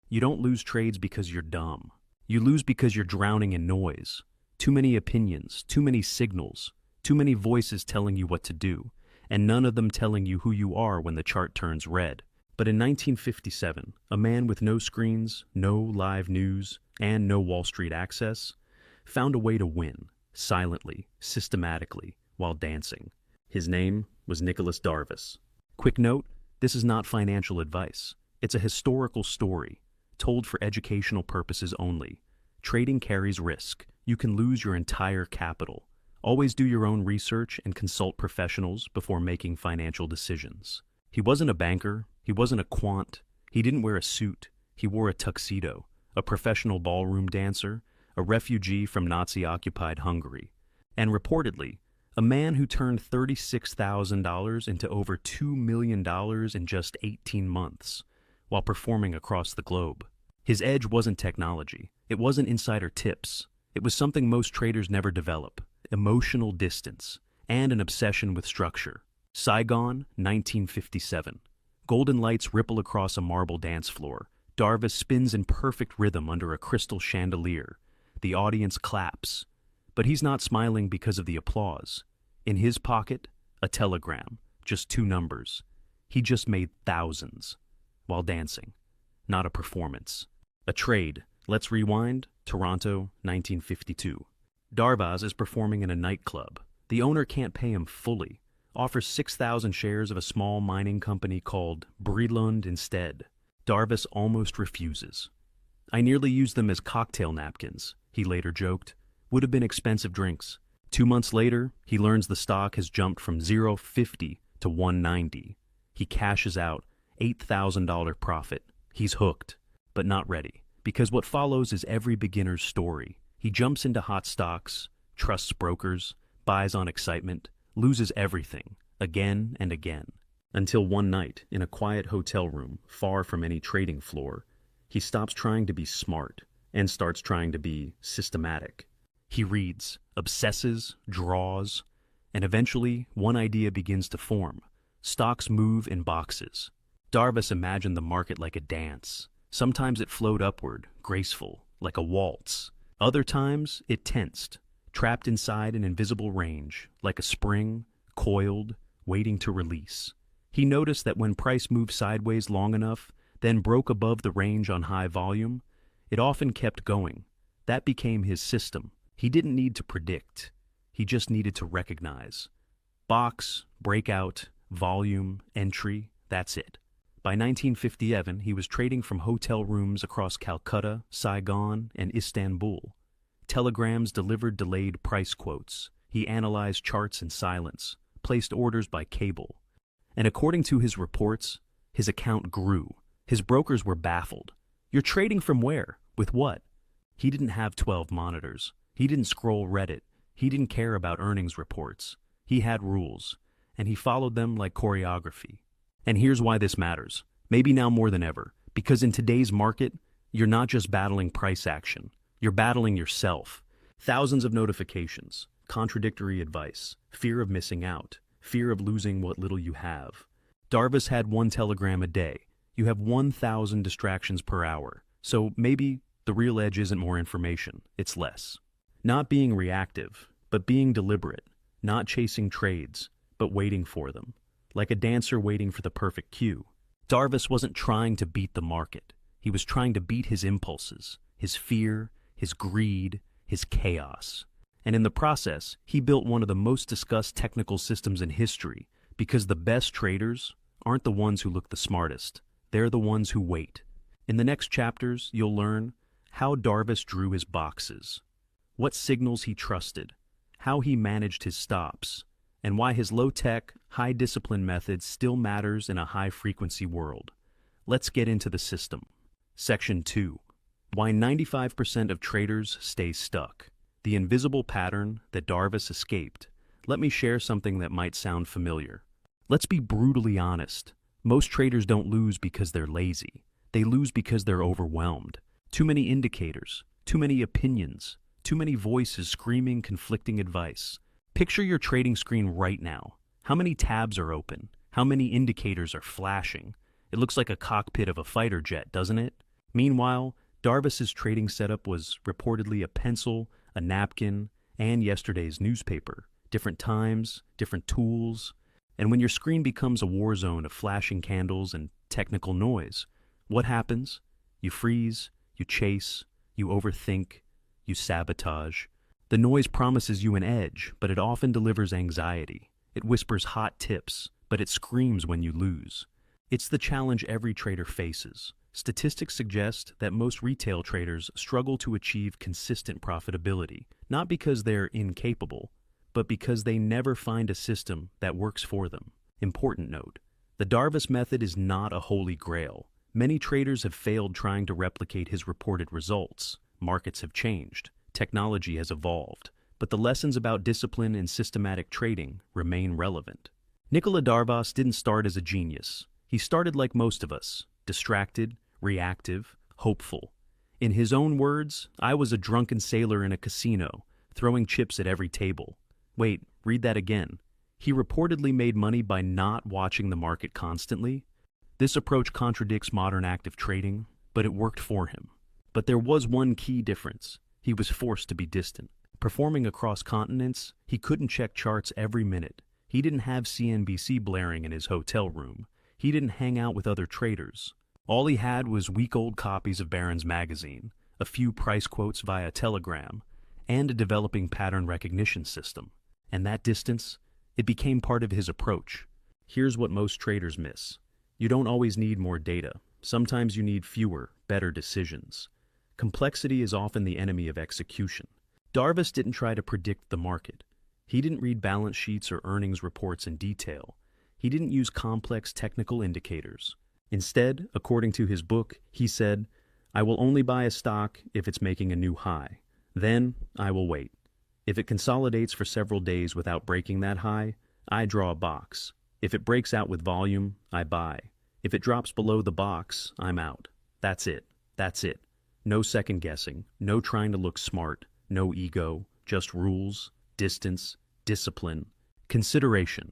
You don't lose trades because you're dumb. You lose because you're drowning in noise. Too many opinions, too many signals, too many voices telling you what to do, and none of them telling you who you are when the chart turns red. But in 1957, a man with no screens, no live news, and no Wall Street access found a way to win, silently, systematically, while dancing. His name was Nicolas Darvas. Quick note, this is not financial advice. It's a historical story, told for educational purposes only. Trading carries risk. You can lose your entire capital. Always do your own research and consult professionals before making financial decisions. He wasn't a banker. He wasn't a quant. He didn't wear a suit. He wore a tuxedo, a professional ballroom dancer, a refugee from Nazi-occupied Hungary, and reportedly, a man who turned $36,000 into over $2 million in just 18 months, while performing across the globe. His edge wasn't technology. It wasn't insider tips. It was something most traders never develop: emotional distance and an obsession with structure. Saigon, 1957. Golden lights ripple across a marble dance floor. Darvas spins in perfect rhythm under a crystal chandelier. The audience claps. But he's not smiling because of the applause. In his pocket, a telegram, just 2 numbers. He just made thousands while dancing. Not a performance. A trade. Let's rewind. Toronto, 1952. Darvas is performing in a nightclub. The owner can't pay him fully. Offers 6,000 shares of a small mining company called Brilund instead. Darvas almost refuses. "I nearly used them as cocktail napkins," he later joked. "Would have been expensive drinks." 2 months later, he learns the stock has jumped from 0.50 to 1.90. He cashes out, $8,000 profit. He's hooked, but not ready. Because what follows is every beginner's story. He jumps into hot stocks, trusts brokers, buys on excitement, loses everything, again and again. Until one night, in a quiet hotel room, far from any trading floor, he stops trying to be smart and starts trying to be systematic. He reads, obsesses, draws, and eventually one idea begins to form. Stocks move in boxes. Darvas imagined the market like a dance. Sometimes it flowed upward, graceful, like a waltz. Other times it tensed, trapped inside an invisible range, like a spring, coiled, waiting to release. He noticed that when price moved sideways long enough, then broke above the range on high volume, it often kept going. That became his system. He didn't need to predict. He just needed to recognize. Box, breakout, volume, entry, that's it. By 1957, he was trading from hotel rooms across Calcutta, Saigon, and Istanbul. Telegrams delivered delayed price quotes. He analyzed charts in silence, placed orders by cable. And according to his reports, his account grew. His brokers were baffled. "You're trading from where? With what?" He didn't have 12 monitors. He didn't scroll Reddit. He didn't care about earnings reports. He had rules, and he followed them like choreography. And here's why this matters, maybe now more than ever, because in today's market, you're not just battling price action. You're battling yourself. Thousands of notifications, contradictory advice, fear of missing out, fear of losing what little you have. Darvas had 1 telegram a day. You have 1,000 distractions per hour. So maybe the real edge isn't more information, it's less. Not being reactive, but being deliberate. Not chasing trades, but waiting for them. Like a dancer waiting for the perfect cue. Darvas wasn't trying to beat the market. He was trying to beat his impulses, his fear, his greed, his chaos. And in the process, he built one of the most discussed technical systems in history, because the best traders aren't the ones who look the smartest. They're the ones who wait. In the next chapters, you'll learn how Darvas drew his boxes, what signals he trusted, how he managed his stops, and why his low-tech, high-discipline method still matters in a high-frequency world. Let's get into the system. Section 2. Why 95% of traders stay stuck. The invisible pattern that Darvas escaped. Let me share something that might sound familiar. Let's be brutally honest. Most traders don't lose because they're lazy. They lose because they're overwhelmed. Too many indicators, too many opinions, too many voices screaming conflicting advice. Picture your trading screen right now. How many tabs are open? How many indicators are flashing? It looks like a cockpit of a fighter jet, doesn't it? Meanwhile, Darvas's trading setup was reportedly a pencil, a napkin, and yesterday's newspaper. Different times, different tools. And when your screen becomes a war zone of flashing candles and technical noise, what happens? You freeze, you chase, you overthink, you sabotage. The noise promises you an edge, but it often delivers anxiety. It whispers hot tips, but it screams when you lose. It's the challenge every trader faces. Statistics suggest that most retail traders struggle to achieve consistent profitability, not because they're incapable, but because they never find a system that works for them. Important note: the Darvas method is not a holy grail. Many traders have failed trying to replicate his reported results. Markets have changed, technology has evolved, but the lessons about discipline and systematic trading remain relevant. Nicolas Darvas didn't start as a genius. He started like most of us, distracted, reactive, hopeful. In his own words, "I was a drunken sailor in a casino, throwing chips at every table." Wait, read that again. He reportedly made money by not watching the market constantly. This approach contradicts modern active trading, but it worked for him. But there was one key difference. He was forced to be distant. Performing across continents, he couldn't check charts every minute. He didn't have CNBC blaring in his hotel room. He didn't hang out with other traders. All he had was week-old copies of Barron's magazine, a few price quotes via telegram, and a developing pattern recognition system. And that distance, it became part of his approach. Here's what most traders miss. You don't always need more data. Sometimes you need fewer, better decisions. Complexity is often the enemy of execution. Darvas didn't try to predict the market. He didn't read balance sheets or earnings reports in detail. He didn't use complex technical indicators. Instead, according to his book, he said, "I will only buy a stock if it's making a new high. Then, I will wait. If it consolidates for several days without breaking that high, I draw a box. If it breaks out with volume, I buy. If it drops below the box, I'm out. That's it. That's it. No second guessing, no trying to look smart, no ego, just rules, distance, discipline, consideration.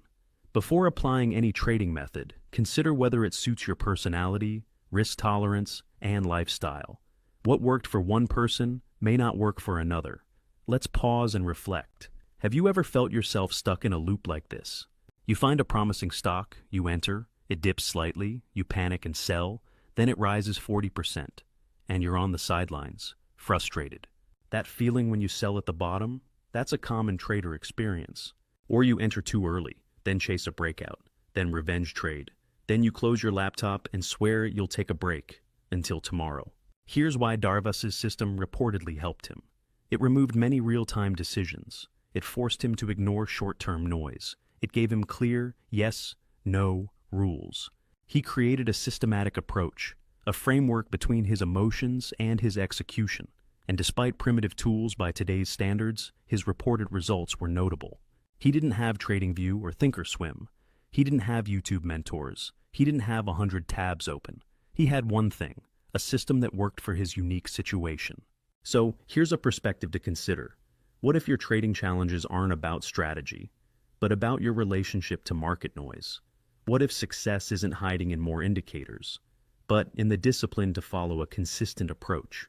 Before applying any trading method, consider whether it suits your personality, risk tolerance, and lifestyle. What worked for one person may not work for another. Let's pause and reflect. Have you ever felt yourself stuck in a loop like this? You find a promising stock, you enter, it dips slightly, you panic and sell, then it rises 40%, and you're on the sidelines, frustrated. That feeling when you sell at the bottom, that's a common trader experience. Or you enter too early, then chase a breakout, then revenge trade. Then you close your laptop and swear you'll take a break until tomorrow. Here's why Darvas's system reportedly helped him. It removed many real-time decisions. It forced him to ignore short-term noise. It gave him clear yes, no rules. He created a systematic approach, a framework between his emotions and his execution. And despite primitive tools by today's standards, his reported results were notable. He didn't have TradingView or Thinkorswim. He didn't have YouTube mentors. He didn't have 100 tabs open. He had one thing, a system that worked for his unique situation. So here's a perspective to consider. What if your trading challenges aren't about strategy, but about your relationship to market noise? What if success isn't hiding in more indicators, but in the discipline to follow a consistent approach?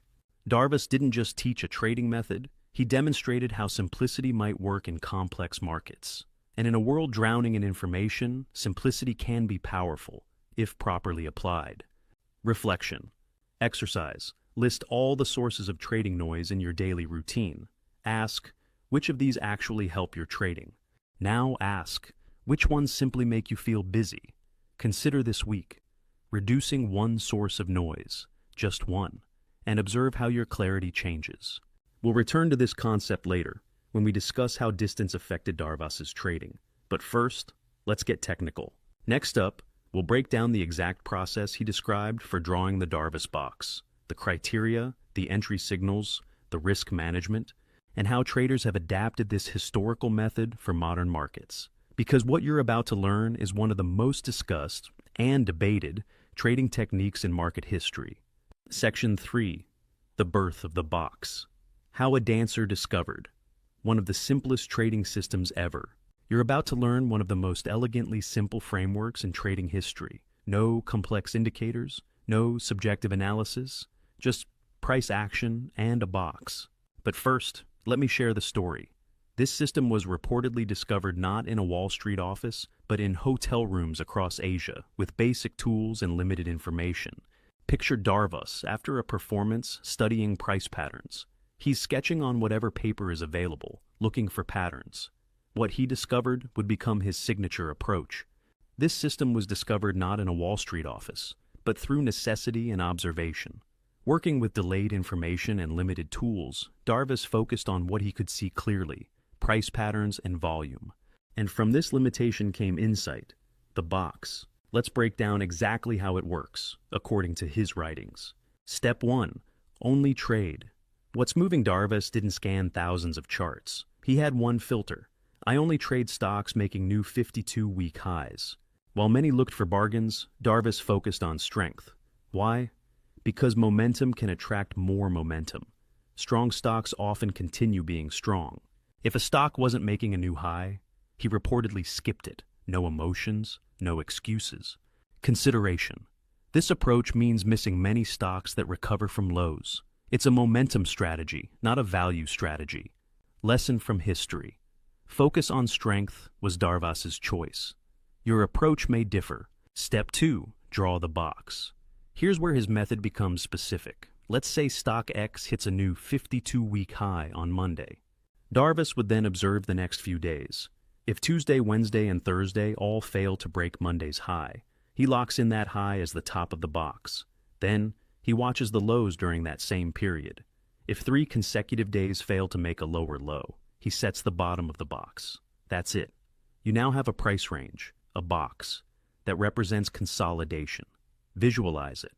Darvas didn't just teach a trading method, he demonstrated how simplicity might work in complex markets. And in a world drowning in information, simplicity can be powerful, if properly applied. Reflection. Exercise. List all the sources of trading noise in your daily routine. Ask, which of these actually help your trading? Now ask, which ones simply make you feel busy? Consider this week. Reducing one source of noise, just one, and observe how your clarity changes. We'll return to this concept later, when we discuss how distance affected Darvas's trading. But first, let's get technical. Next up, we'll break down the exact process he described for drawing the Darvas box, the criteria, the entry signals, the risk management, and how traders have adapted this historical method for modern markets. Because what you're about to learn is one of the most discussed and debated trading techniques in market history. Section 3. The birth of the box. How a dancer discovered. One of the simplest trading systems ever. You're about to learn one of the most elegantly simple frameworks in trading history. No complex indicators, no subjective analysis, just price action and a box. But first, let me share the story. This system was reportedly discovered not in a Wall Street office, but in hotel rooms across Asia, with basic tools and limited information. Picture Darvas after a performance studying price patterns. He's sketching on whatever paper is available, looking for patterns. What he discovered would become his signature approach. This system was discovered not in a Wall Street office, but through necessity and observation. Working with delayed information and limited tools, Darvas focused on what he could see clearly: price patterns and volume. And from this limitation came insight, the box. Let's break down exactly how it works, according to his writings. Step 1. Only trade. What's moving Darvas didn't scan thousands of charts. He had one filter. I only trade stocks making new 52-week highs. While many looked for bargains, Darvas focused on strength. Why? Because momentum can attract more momentum. Strong stocks often continue being strong. If a stock wasn't making a new high, he reportedly skipped it. No emotions, no excuses. Consideration. This approach means missing many stocks that recover from lows. It's a momentum strategy, not a value strategy. Lesson from history. Focus on strength was Darvas's choice. Your approach may differ. Step 2. Draw the box. Here's where his method becomes specific. Let's say stock X hits a new 52-week high on Monday. Darvas would then observe the next few days. If Tuesday, Wednesday, and Thursday all fail to break Monday's high, he locks in that high as the top of the box. Then, he watches the lows during that same period. If 3 consecutive days fail to make a lower low, he sets the bottom of the box. That's it. You now have a price range, a box, that represents consolidation. Visualize it.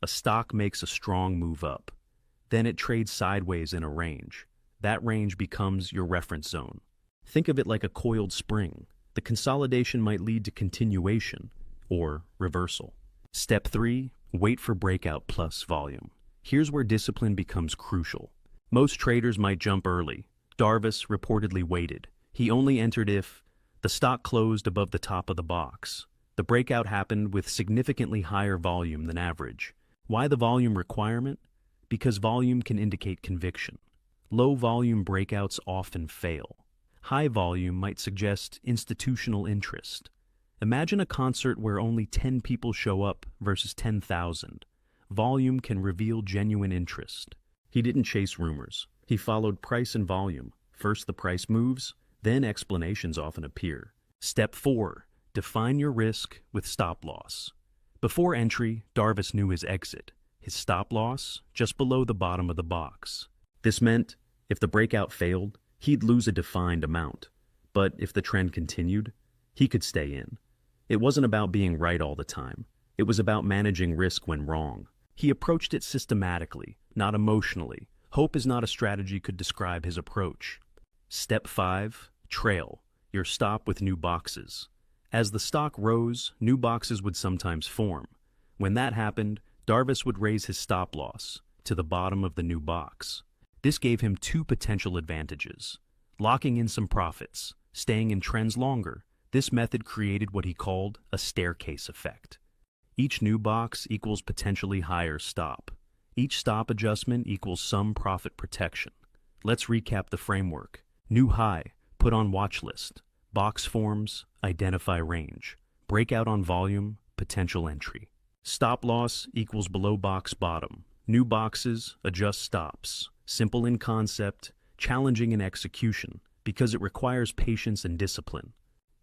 A stock makes a strong move up. Then it trades sideways in a range. That range becomes your reference zone. Think of it like a coiled spring. The consolidation might lead to continuation or reversal. Step 3. Wait for breakout plus volume. Here's where discipline becomes crucial. Most traders might jump early. Darvas reportedly waited. He only entered if the stock closed above the top of the box. The breakout happened with significantly higher volume than average. Why the volume requirement? Because volume can indicate conviction. Low volume breakouts often fail. High volume might suggest institutional interest. Imagine a concert where only 10 people show up versus 10,000. Volume can reveal genuine interest. He didn't chase rumors. He followed price and volume. First the price moves, then explanations often appear. Step 4. Define your risk with stop loss. Before entry, Darvas knew his exit. His stop loss, just below the bottom of the box. This meant, if the breakout failed, he'd lose a defined amount. But if the trend continued, he could stay in. It wasn't about being right all the time. It was about managing risk when wrong. He approached it systematically, not emotionally. Hope is not a strategy could describe his approach. Step 5. Trail. Your stop with new boxes. As the stock rose, new boxes would sometimes form. When that happened, Darvas would raise his stop loss to the bottom of the new box. This gave him 2 potential advantages. Locking in some profits, staying in trends longer. This method created what he called a staircase effect. Each new box equals potentially higher stop. Each stop adjustment equals some profit protection. Let's recap the framework. New high, put on watch list. Box forms, identify range. Breakout on volume, potential entry. Stop loss equals below box bottom. New boxes, adjust stops. Simple in concept, challenging in execution, because it requires patience and discipline.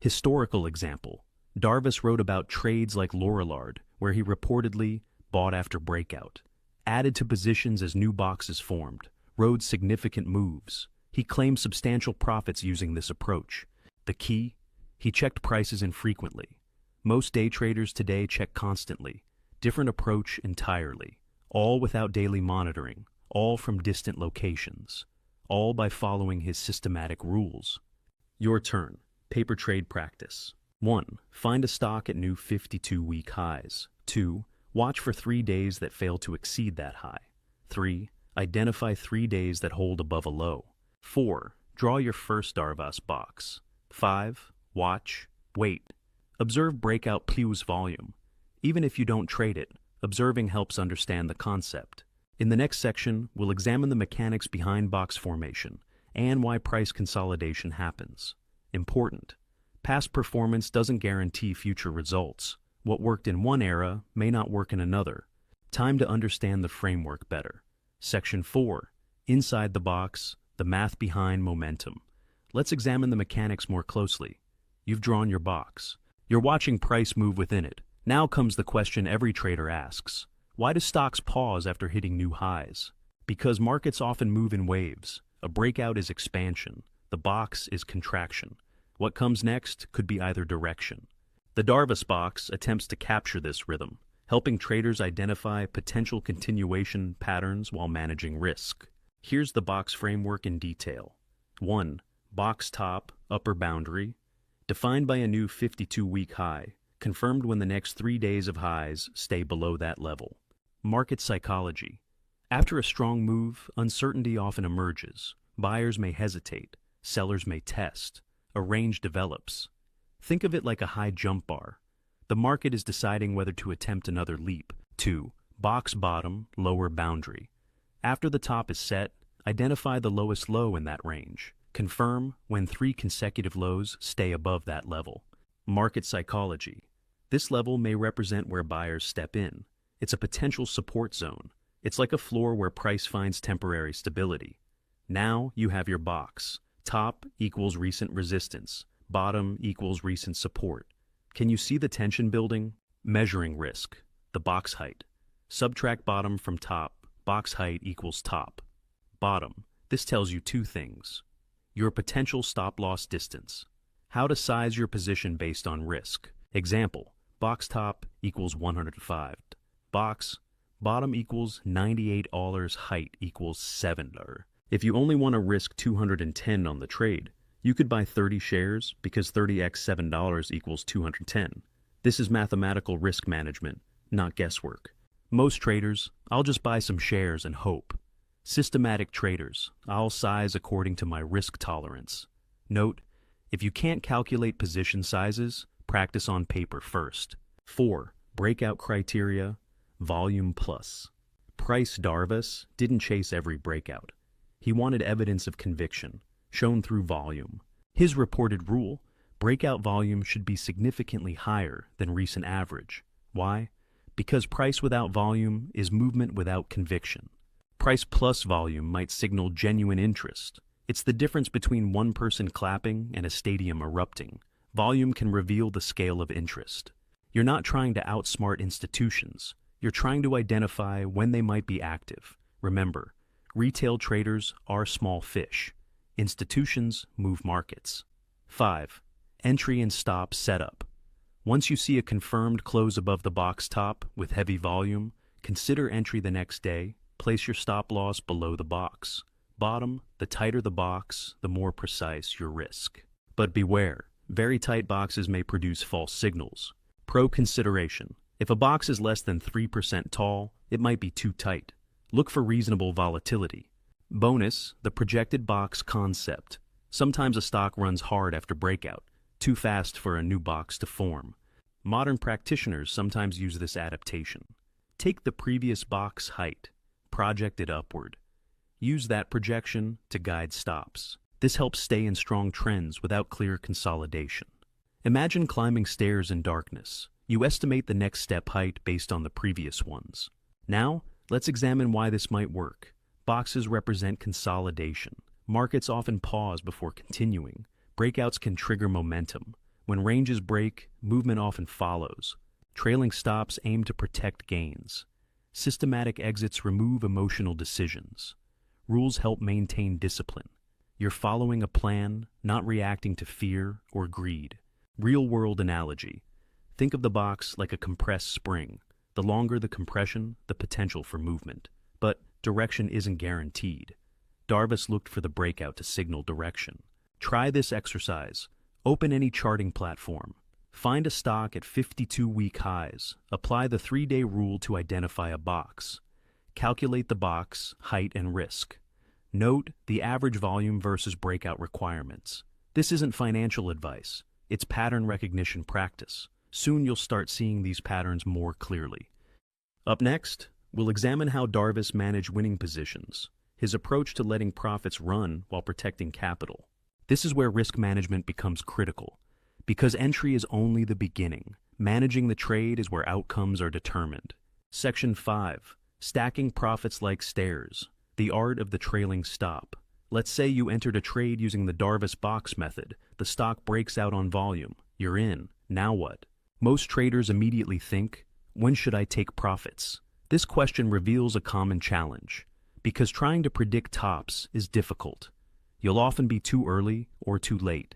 Historical example. Darvas wrote about trades like Lorillard, where he reportedly bought after breakout, added to positions as new boxes formed, rode significant moves. He claimed substantial profits using this approach. The key? He checked prices infrequently. Most day traders today check constantly. Different approach entirely. All without daily monitoring. All from distant locations. All by following his systematic rules. Your turn. Paper trade practice. 1. Find a stock at new 52-week highs. 2. Watch for 3 days that fail to exceed that high. 3. Identify 3 days that hold above a low. 4. Draw your first Darvas box. 5. Watch. Wait. Observe breakout plus volume. Even if you don't trade it, observing helps understand the concept. In the next section, we'll examine the mechanics behind box formation and why price consolidation happens. Important. Past performance doesn't guarantee future results. What worked in one era may not work in another. Time to understand the framework better. Section 4. Inside the box, the math behind momentum. Let's examine the mechanics more closely. You've drawn your box. You're watching price move within it. Now comes the question every trader asks. Why do stocks pause after hitting new highs? Because markets often move in waves. A breakout is expansion. The box is contraction. What comes next could be either direction. The Darvas Box attempts to capture this rhythm, helping traders identify potential continuation patterns while managing risk. Here's the box framework in detail. 1. Box top, upper boundary, defined by a new 52-week high, confirmed when the next 3 days of highs stay below that level. Market psychology. After a strong move, uncertainty often emerges. Buyers may hesitate. Sellers may test. A range develops. Think of it like a high jump bar. The market is deciding whether to attempt another leap. 2. Box bottom, lower boundary. After the top is set, identify the lowest low in that range. Confirm when 3 consecutive lows stay above that level. Market psychology. This level may represent where buyers step in. It's a potential support zone. It's like a floor where price finds temporary stability. Now you have your box. Top equals recent resistance. Bottom equals recent support. Can you see the tension building? Measuring risk. The box height. Subtract bottom from top. Box height equals top. Bottom. This tells you 2 things. Your potential stop-loss distance. How to size your position based on risk. Example. Box top equals 105. Box. Bottom equals $98. Height equals $7. If you only want to risk 210 on the trade, you could buy 30 shares because 30x $7 equals 210. This is mathematical risk management, not guesswork. Most traders, I'll just buy some shares and hope. Systematic traders, I'll size according to my risk tolerance. Note, if you can't calculate position sizes, practice on paper first. 4. Breakout criteria, volume plus. Price Darvas didn't chase every breakout. He wanted evidence of conviction, shown through volume. His reported rule, breakout volume should be significantly higher than recent average. Why? Because price without volume is movement without conviction. Price plus volume might signal genuine interest. It's the difference between one person clapping and a stadium erupting. Volume can reveal the scale of interest. You're not trying to outsmart institutions. You're trying to identify when they might be active. Remember, retail traders are small fish. Institutions move markets. 5. Entry and stop setup. Once you see a confirmed close above the box top with heavy volume, consider entry the next day. Place your stop loss below the box. Bottom, the tighter the box, the more precise your risk. But beware, very tight boxes may produce false signals. Pro consideration. If a box is less than 3% tall, it might be too tight. Look for reasonable volatility. Bonus, the projected box concept. Sometimes a stock runs hard after breakout, too fast for a new box to form. Modern practitioners sometimes use this adaptation. Take the previous box height, project it upward. Use that projection to guide stops. This helps stay in strong trends without clear consolidation. Imagine climbing stairs in darkness. You estimate the next step height based on the previous ones. Now, let's examine why this might work. Boxes represent consolidation. Markets often pause before continuing. Breakouts can trigger momentum. When ranges break, movement often follows. Trailing stops aim to protect gains. Systematic exits remove emotional decisions. Rules help maintain discipline. You're following a plan, not reacting to fear or greed. Real-world analogy. Think of the box like a compressed spring. The longer the compression, the potential for movement. But direction isn't guaranteed. Darvas looked for the breakout to signal direction. Try this exercise. Open any charting platform. Find a stock at 52-week highs. Apply the 3-day rule to identify a box. Calculate the box, height, and risk. Note the average volume versus breakout requirements. This isn't financial advice. It's pattern recognition practice. Soon you'll start seeing these patterns more clearly. Up next, we'll examine how Darvas managed winning positions, his approach to letting profits run while protecting capital. This is where risk management becomes critical, because entry is only the beginning. Managing the trade is where outcomes are determined. Section 5. Stacking profits like stairs. The art of the trailing stop. Let's say you entered a trade using the Darvas Box method. The stock breaks out on volume. You're in. Now what? Most traders immediately think, when should I take profits? This question reveals a common challenge, because trying to predict tops is difficult. You'll often be too early or too late.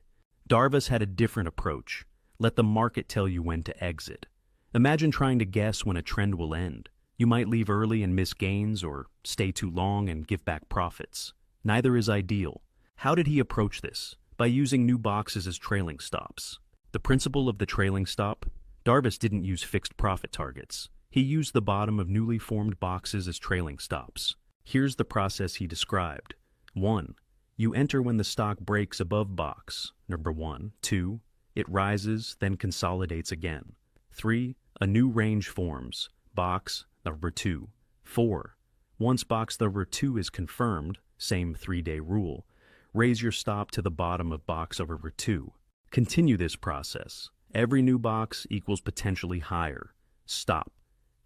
Darvas had a different approach. Let the market tell you when to exit. Imagine trying to guess when a trend will end. You might leave early and miss gains, or stay too long and give back profits. Neither is ideal. How did he approach this? By using new boxes as trailing stops. The principle of the trailing stop? Darvas didn't use fixed profit targets. He used the bottom of newly formed boxes as trailing stops. Here's the process he described. 1. You enter when the stock breaks above box, number 1. 2. It rises, then consolidates again. 3. A new range forms, box number 2. 4. Once box number 2 is confirmed, same 3-day rule, raise your stop to the bottom of box number 2. Continue this process. Every new box equals potentially higher. Stop.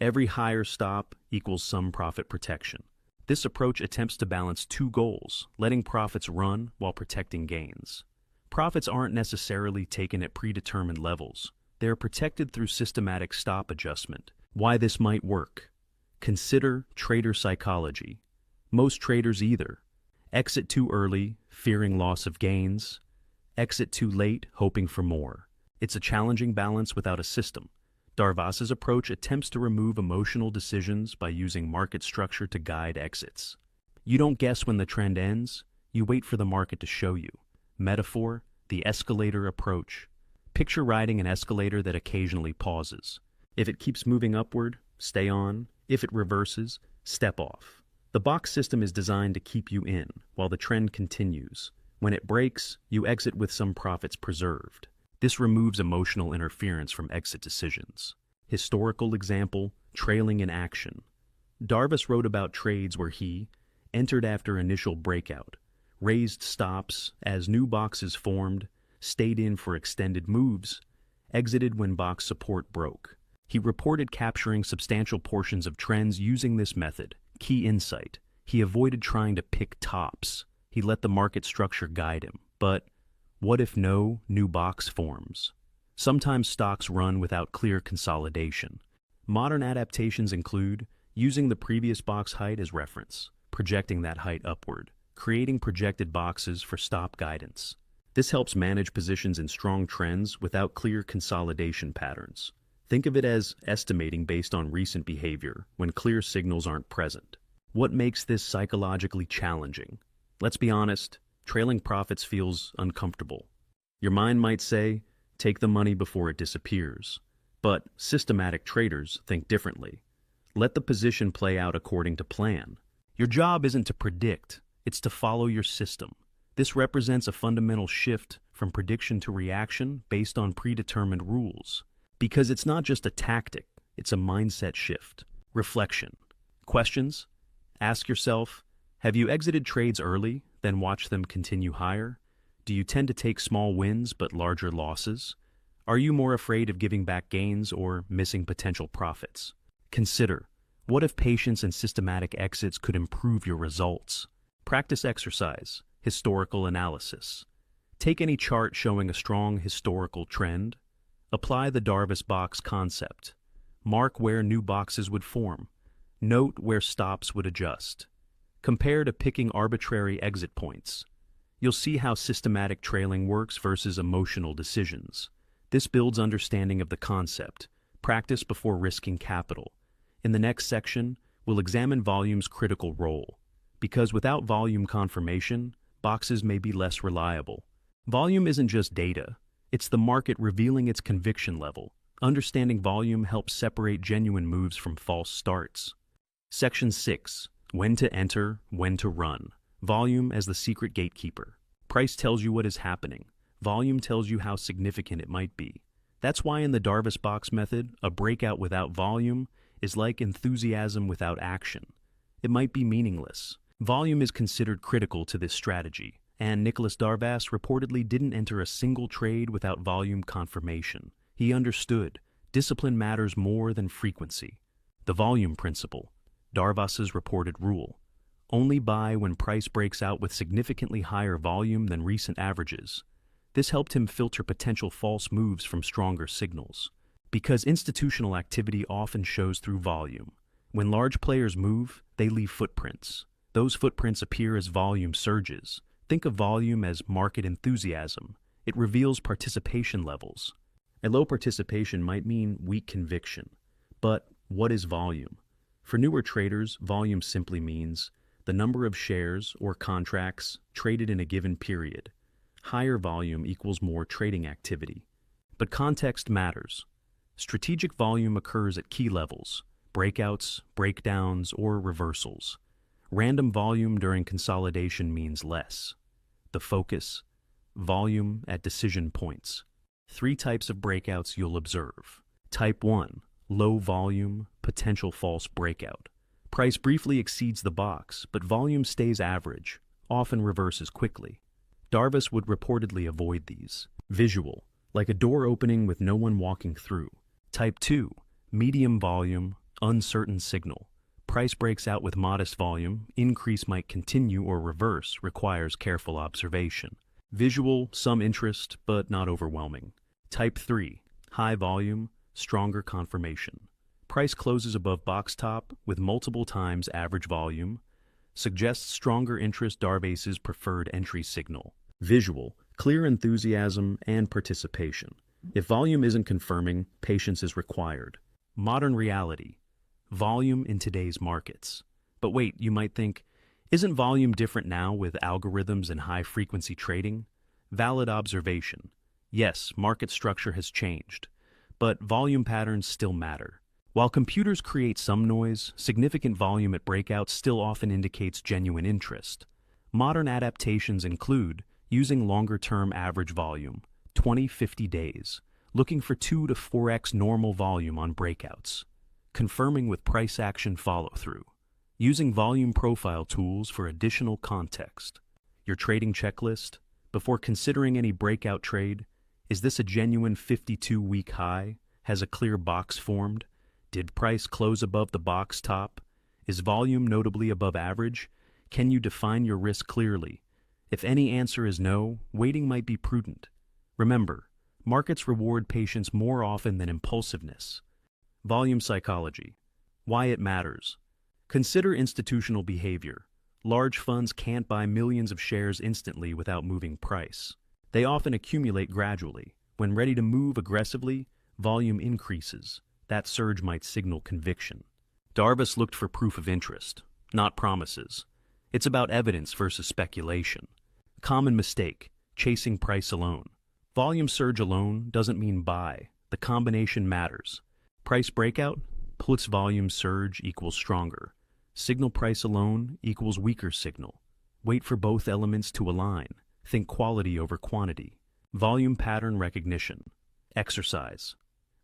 Every higher stop equals some profit protection. This approach attempts to balance two goals, letting profits run while protecting gains. Profits aren't necessarily taken at predetermined levels. They are protected through systematic stop adjustment. Why this might work? Consider trader psychology. Most traders either exit too early, fearing loss of gains, exit too late, hoping for more. It's a challenging balance without a system. Darvas's approach attempts to remove emotional decisions by using market structure to guide exits. You don't guess when the trend ends, you wait for the market to show you. Metaphor, the escalator approach. Picture riding an escalator that occasionally pauses. If it keeps moving upward, stay on. If it reverses, step off. The box system is designed to keep you in while the trend continues. When it breaks, you exit with some profits preserved. This removes emotional interference from exit decisions. Historical example, trailing in action. Darvas wrote about trades where he entered after initial breakout, raised stops as new boxes formed, stayed in for extended moves, exited when box support broke. He reported capturing substantial portions of trends using this method. Key insight: he avoided trying to pick tops. He let the market structure guide him. But what if no new box forms? Sometimes stocks run without clear consolidation. Modern adaptations include using the previous box height as reference, projecting that height upward, creating projected boxes for stop guidance. This helps manage positions in strong trends without clear consolidation patterns. Think of it as estimating based on recent behavior when clear signals aren't present. What makes this psychologically challenging? Let's be honest, trailing profits feels uncomfortable. Your mind might say, take the money before it disappears. But systematic traders think differently. Let the position play out according to plan. Your job isn't to predict, it's to follow your system. This represents a fundamental shift from prediction to reaction based on predetermined rules. Because it's not just a tactic, it's a mindset shift. Reflection. Questions? Ask yourself, have you exited trades early, then watched them continue higher? Do you tend to take small wins but larger losses? Are you more afraid of giving back gains or missing potential profits? Consider, what if patience and systematic exits could improve your results? Practice exercise, historical analysis. Take any chart showing a strong historical trend. Apply the Darvas Box concept. Mark where new boxes would form. Note where stops would adjust. Compare to picking arbitrary exit points. You'll see how systematic trailing works versus emotional decisions. This builds understanding of the concept. Practice before risking capital. In the next section, we'll examine volume's critical role. Because without volume confirmation, boxes may be less reliable. Volume isn't just data. It's the market revealing its conviction level. Understanding volume helps separate genuine moves from false starts. Section 6. When to enter, when to run. Volume as the secret gatekeeper. Price tells you what is happening. Volume tells you how significant it might be. That's why in the Darvas Box method, a breakout without volume is like enthusiasm without action. It might be meaningless. Volume is considered critical to this strategy, and Nicolas Darvas reportedly didn't enter a single trade without volume confirmation. He understood discipline matters more than frequency. The volume principle, Darvas's reported rule. Only buy when price breaks out with significantly higher volume than recent averages. This helped him filter potential false moves from stronger signals. Because institutional activity often shows through volume. When large players move, they leave footprints. Those footprints appear as volume surges. Think of volume as market enthusiasm. It reveals participation levels. A low participation might mean weak conviction. But what is volume? For newer traders, volume simply means the number of shares or contracts traded in a given period. Higher volume equals more trading activity. But context matters. Strategic volume occurs at key levels, breakouts, breakdowns, or reversals. Random volume during consolidation means less. The focus, volume at decision points. 3 types of breakouts you'll observe. Type 1, low volume, potential false breakout. Price briefly exceeds the box, but volume stays average, often reverses quickly. Darvas would reportedly avoid these. Visual, like a door opening with no one walking through. Type 2, medium volume, uncertain signal. Price breaks out with modest volume, increase might continue or reverse, requires careful observation. Visual, some interest, but not overwhelming. Type 3, high volume, stronger confirmation. Price closes above box top with multiple times average volume, suggests stronger interest. Darvas's preferred entry signal. Visual, clear enthusiasm and participation. If volume isn't confirming, patience is required. Modern reality, volume in today's markets. But wait, you might think, isn't volume different now with algorithms and high-frequency trading? Valid observation. Yes, market structure has changed, but volume patterns still matter. While computers create some noise, significant volume at breakouts still often indicates genuine interest. Modern adaptations include using longer-term average volume, 20-50 days, looking for 2 to 4x normal volume on breakouts, confirming with price action follow-through, using volume profile tools for additional context. Your trading checklist, before considering any breakout trade, is this a genuine 52-week high? Has a clear box formed? Did price close above the box top? Is volume notably above average? Can you define your risk clearly? If any answer is no, waiting might be prudent. Remember, markets reward patience more often than impulsiveness. Volume psychology. Why it matters. Consider institutional behavior. Large funds can't buy millions of shares instantly without moving price. They often accumulate gradually. When ready to move aggressively, volume increases. That surge might signal conviction. Darvas looked for proof of interest, not promises. It's about evidence versus speculation. Common mistake, chasing price alone. Volume surge alone doesn't mean buy. The combination matters. Price breakout plus volume surge equals stronger. Signal price alone equals weaker signal. Wait for both elements to align. Think quality over quantity. Volume pattern recognition. Exercise.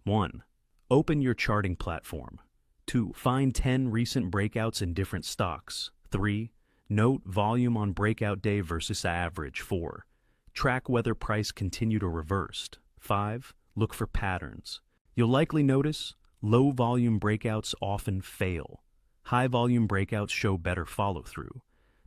1. Open your charting platform. 2. Find 10 recent breakouts in different stocks. 3. Note volume on breakout day versus average. 4. Track whether price continued or reversed. 5. Look for patterns. You'll likely notice low volume breakouts often fail. High volume breakouts show better follow-through.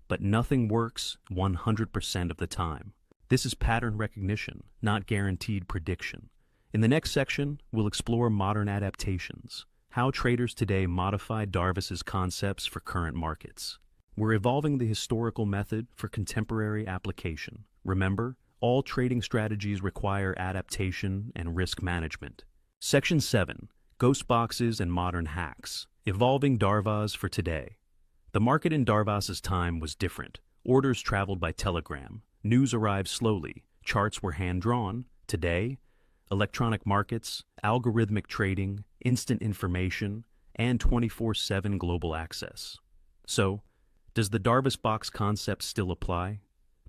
But nothing works 100% of the time. This is pattern recognition, not guaranteed prediction. In the next section, we'll explore modern adaptations, how traders today modify Darvas's concepts for current markets. We're evolving the historical method for contemporary application. Remember, all trading strategies require adaptation and risk management. Section 7, Ghost Boxes and Modern Hacks, Evolving Darvas for Today. The market in Darvas's time was different. Orders traveled by telegram. News arrived slowly. Charts were hand-drawn. Today, electronic markets, algorithmic trading, instant information, and 24/7 global access. So, does the Darvas Box concept still apply?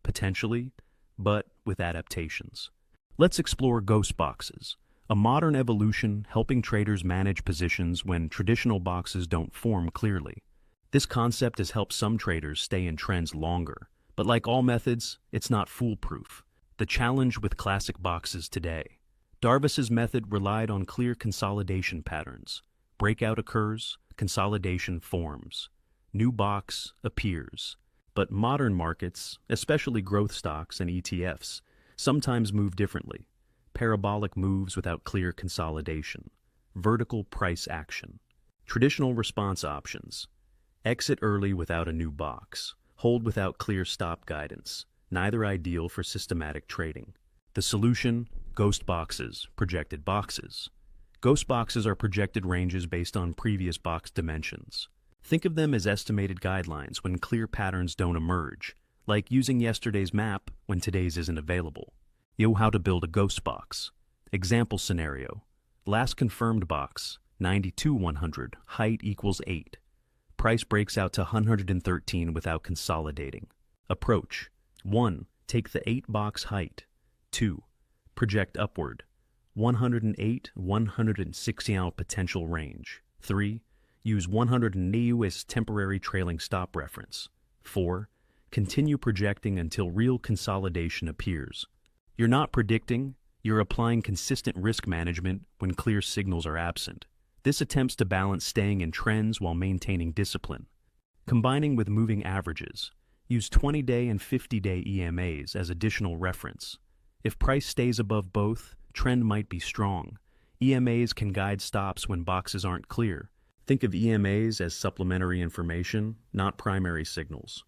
Potentially, but with adaptations. Let's explore ghost boxes, A modern evolution helping traders manage positions when traditional boxes don't form clearly. This concept has helped some traders stay in trends longer, but like all methods, it's not foolproof. The challenge with classic boxes today. Darvas's method relied on clear consolidation patterns. Breakout occurs, consolidation forms. New box appears. But modern markets, especially growth stocks and ETFs, sometimes move differently. Parabolic moves without clear consolidation. Vertical price action. Traditional response options. Exit early without a new box. Hold without clear stop guidance. Neither ideal for systematic trading. The solution: ghost boxes, projected boxes. Ghost boxes are projected ranges based on previous box dimensions. Think of them as estimated guidelines when clear patterns don't emerge, like using yesterday's map when today's isn't available. How to build a ghost box. Example scenario. Last confirmed box, 92-100, height equals 8. Price breaks out to 113 without consolidating. Approach. 1. Take the 8-box height. 2. Project upward. 108-160 out potential range. 3. Use 180 as temporary trailing stop reference. 4. Continue projecting until real consolidation appears. You're not predicting, you're applying consistent risk management when clear signals are absent. This attempts to balance staying in trends while maintaining discipline. Combining with moving averages, use 20-day and 50-day EMAs as additional reference. If price stays above both, trend might be strong. EMAs can guide stops when boxes aren't clear. Think of EMAs as supplementary information, not primary signals.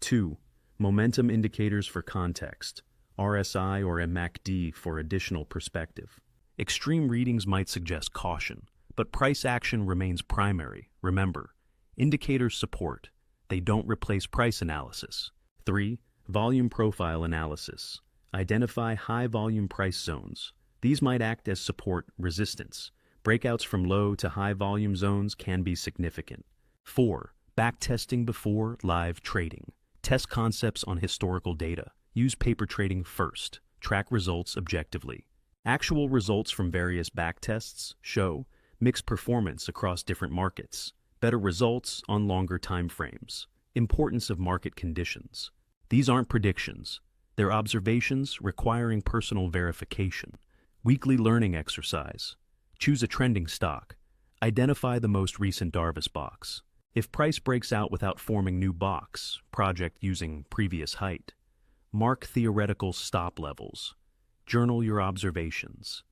2. Momentum indicators for context. RSI or MACD for additional perspective. Extreme readings might suggest caution, but price action remains primary. Remember, indicators support. They don't replace price analysis. 3. Volume profile analysis. Identify high-volume price zones. These might act as support resistance. Breakouts from low to high-volume zones can be significant. 4. Backtesting before live trading. Test concepts on historical data. Use paper trading first. Track results objectively. Actual results from various backtests show mixed performance across different markets. Better results on longer time frames. Importance of market conditions. These aren't predictions. They're observations requiring personal verification. Weekly learning exercise. Choose a trending stock. Identify the most recent Darvas box. If price breaks out without forming new box, project using previous height. Mark theoretical stop levels. Journal your observations.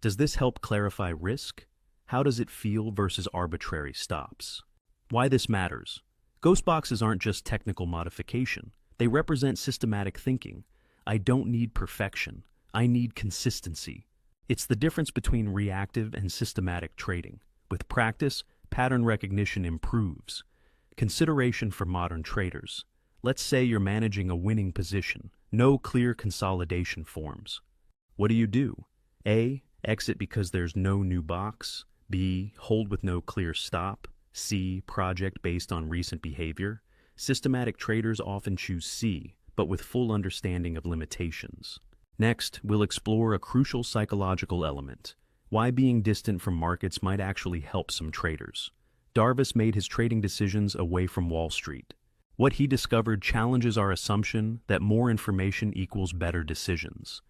Does this help clarify risk? How does it feel versus arbitrary stops? Why this matters. Ghost boxes aren't just technical modification. They represent systematic thinking. I don't need perfection. I need consistency. It's the difference between reactive and systematic trading. With practice, pattern recognition improves. Consideration for modern traders. Let's say you're managing a winning position. No clear consolidation forms. What do? A. Exit because there's no new box. B. Hold with no clear stop. C. Project based on recent behavior. Systematic traders often choose C, but with full understanding of limitations. Next, we'll explore a crucial psychological element: why being distant from markets might actually help some traders. Darvas made his trading decisions away from Wall Street. What he discovered challenges our assumption that more information equals better decisions.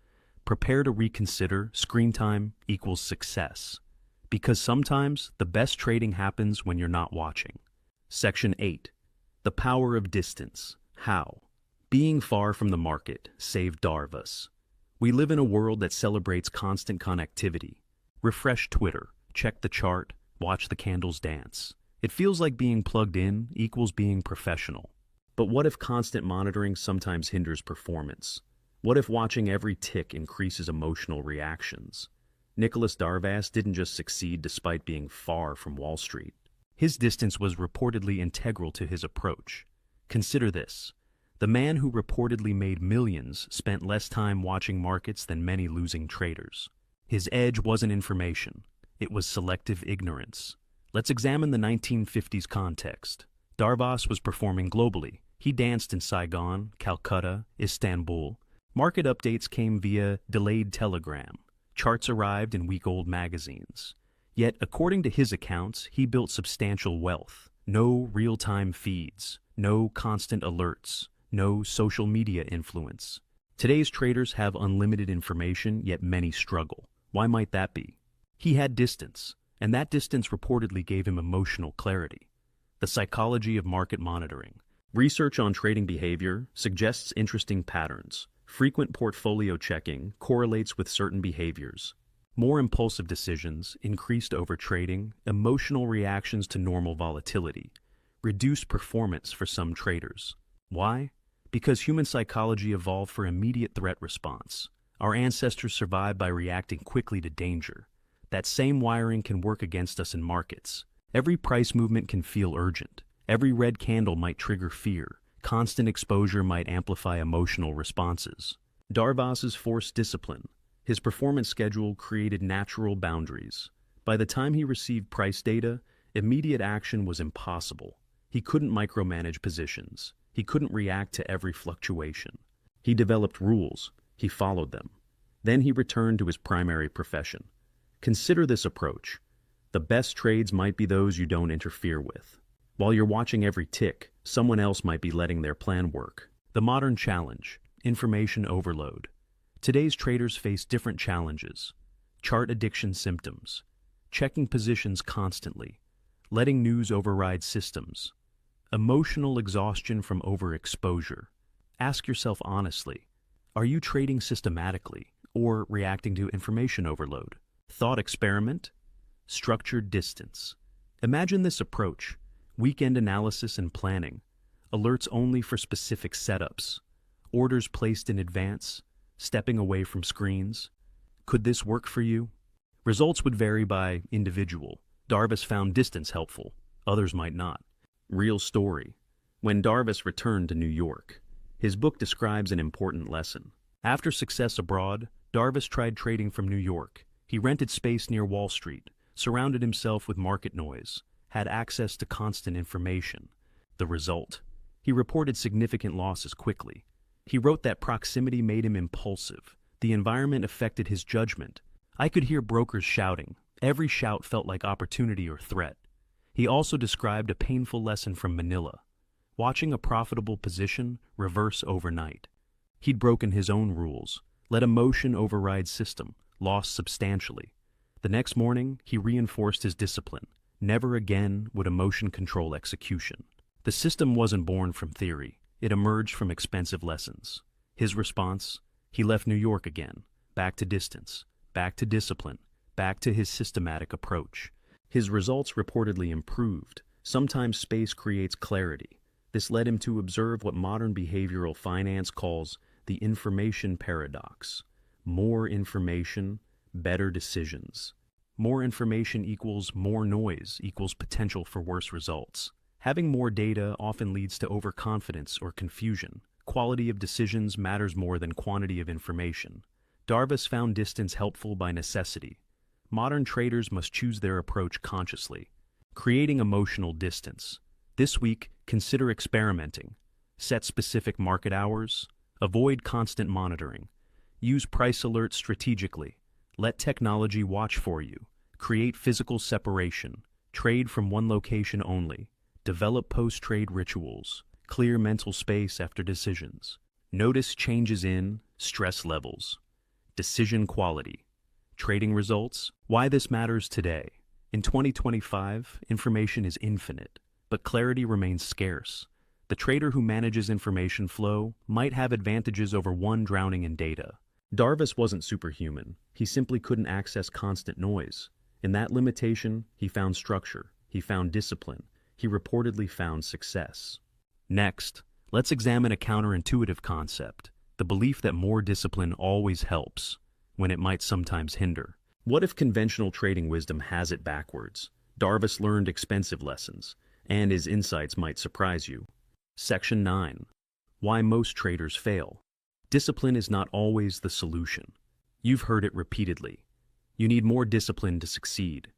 Prepare to reconsider screen time equals success. Because sometimes the best trading happens when you're not watching. Section 8. The power of distance. How? Being far from the market saved Darvas. We live in a world that celebrates constant connectivity. Refresh Twitter, check the chart, watch the candles dance. It feels like being plugged in equals being professional. But what if constant monitoring sometimes hinders performance? What if watching every tick increases emotional reactions? Nicolas Darvas didn't just succeed despite being far from Wall Street. His distance was reportedly integral to his approach. Consider this. The man who reportedly made millions spent less time watching markets than many losing traders. His edge wasn't information. It was selective ignorance. Let's examine the 1950s context. Darvas was performing globally. He danced in Saigon, Calcutta, Istanbul. Market updates came via delayed telegram. Charts arrived in week-old magazines. Yet, according to his accounts, he built substantial wealth. No real-time feeds, no constant alerts, no social media influence. Today's traders have unlimited information, yet many struggle. Why might that be? He had distance, and that distance reportedly gave him emotional clarity. The psychology of market monitoring. Research on trading behavior suggests interesting patterns. Frequent portfolio checking correlates with certain behaviors. More impulsive decisions, increased overtrading, emotional reactions to normal volatility, reduced performance for some traders. Why? Because human psychology evolved for immediate threat response. Our ancestors survived by reacting quickly to danger. That same wiring can work against us in markets. Every price movement can feel urgent. Every red candle might trigger fear. Constant exposure might amplify emotional responses. Darvas's forced discipline. His performance schedule created natural boundaries. By the time he received price data, immediate action was impossible. He couldn't micromanage positions. He couldn't react to every fluctuation. He developed rules. He followed them. Then he returned to his primary profession. Consider this approach. The best trades might be those you don't interfere with. While you're watching every tick, someone else might be letting their plan work. The modern challenge: information overload. Today's traders face different challenges. Chart addiction symptoms. Checking positions constantly. Letting news override systems. Emotional exhaustion from overexposure. Ask yourself honestly, are you trading systematically or reacting to information overload? Thought experiment. Structured distance. Imagine this approach: weekend analysis and planning, alerts only for specific setups, orders placed in advance, stepping away from screens. Could this work for you? Results would vary by individual. Darvas found distance helpful, others might not. Real story. When Darvas returned to New York, his book describes an important lesson. After success abroad, Darvas tried trading from New York. He rented space near Wall Street, surrounded himself with market noise, had access to constant information. The result? He reported significant losses quickly. He wrote that proximity made him impulsive. The environment affected his judgment. I could hear brokers shouting. Every shout felt like opportunity or threat. He also described a painful lesson from Manila: watching a profitable position reverse overnight. He'd broken his own rules, let emotion override system, lost substantially. The next morning, he reinforced his discipline. Never again would emotion control execution. The system wasn't born from theory. It emerged from expensive lessons. His response? He left New York again, back to distance, back to discipline, back to his systematic approach. His results reportedly improved. Sometimes space creates clarity. This led him to observe what modern behavioral finance calls the information paradox. More information, better decisions. More information equals more noise equals potential for worse results. Having more data often leads to overconfidence or confusion. Quality of decisions matters more than quantity of information. Darvas found distance helpful by necessity. Modern traders must choose their approach consciously. Creating emotional distance. This week, consider experimenting. Set specific market hours. Avoid constant monitoring. Use price alerts strategically. Let technology watch for you. Create physical separation. Trade from one location only. Develop post-trade rituals. Clear mental space after decisions. Notice changes in stress levels. Decision quality. Trading results. Why this matters today. In 2025, information is infinite, but clarity remains scarce. The trader who manages information flow might have advantages over one drowning in data. Darvas wasn't superhuman. He simply couldn't access constant noise. In that limitation, he found structure. He found discipline. He reportedly found success. Next, let's examine a counterintuitive concept: the belief that more discipline always helps, when it might sometimes hinder. What if conventional trading wisdom has it backwards? Darvas learned expensive lessons, and his insights might surprise you. Section 9. Why most traders fail. Discipline is not always the solution. You've heard it repeatedly. You need more discipline to succeed.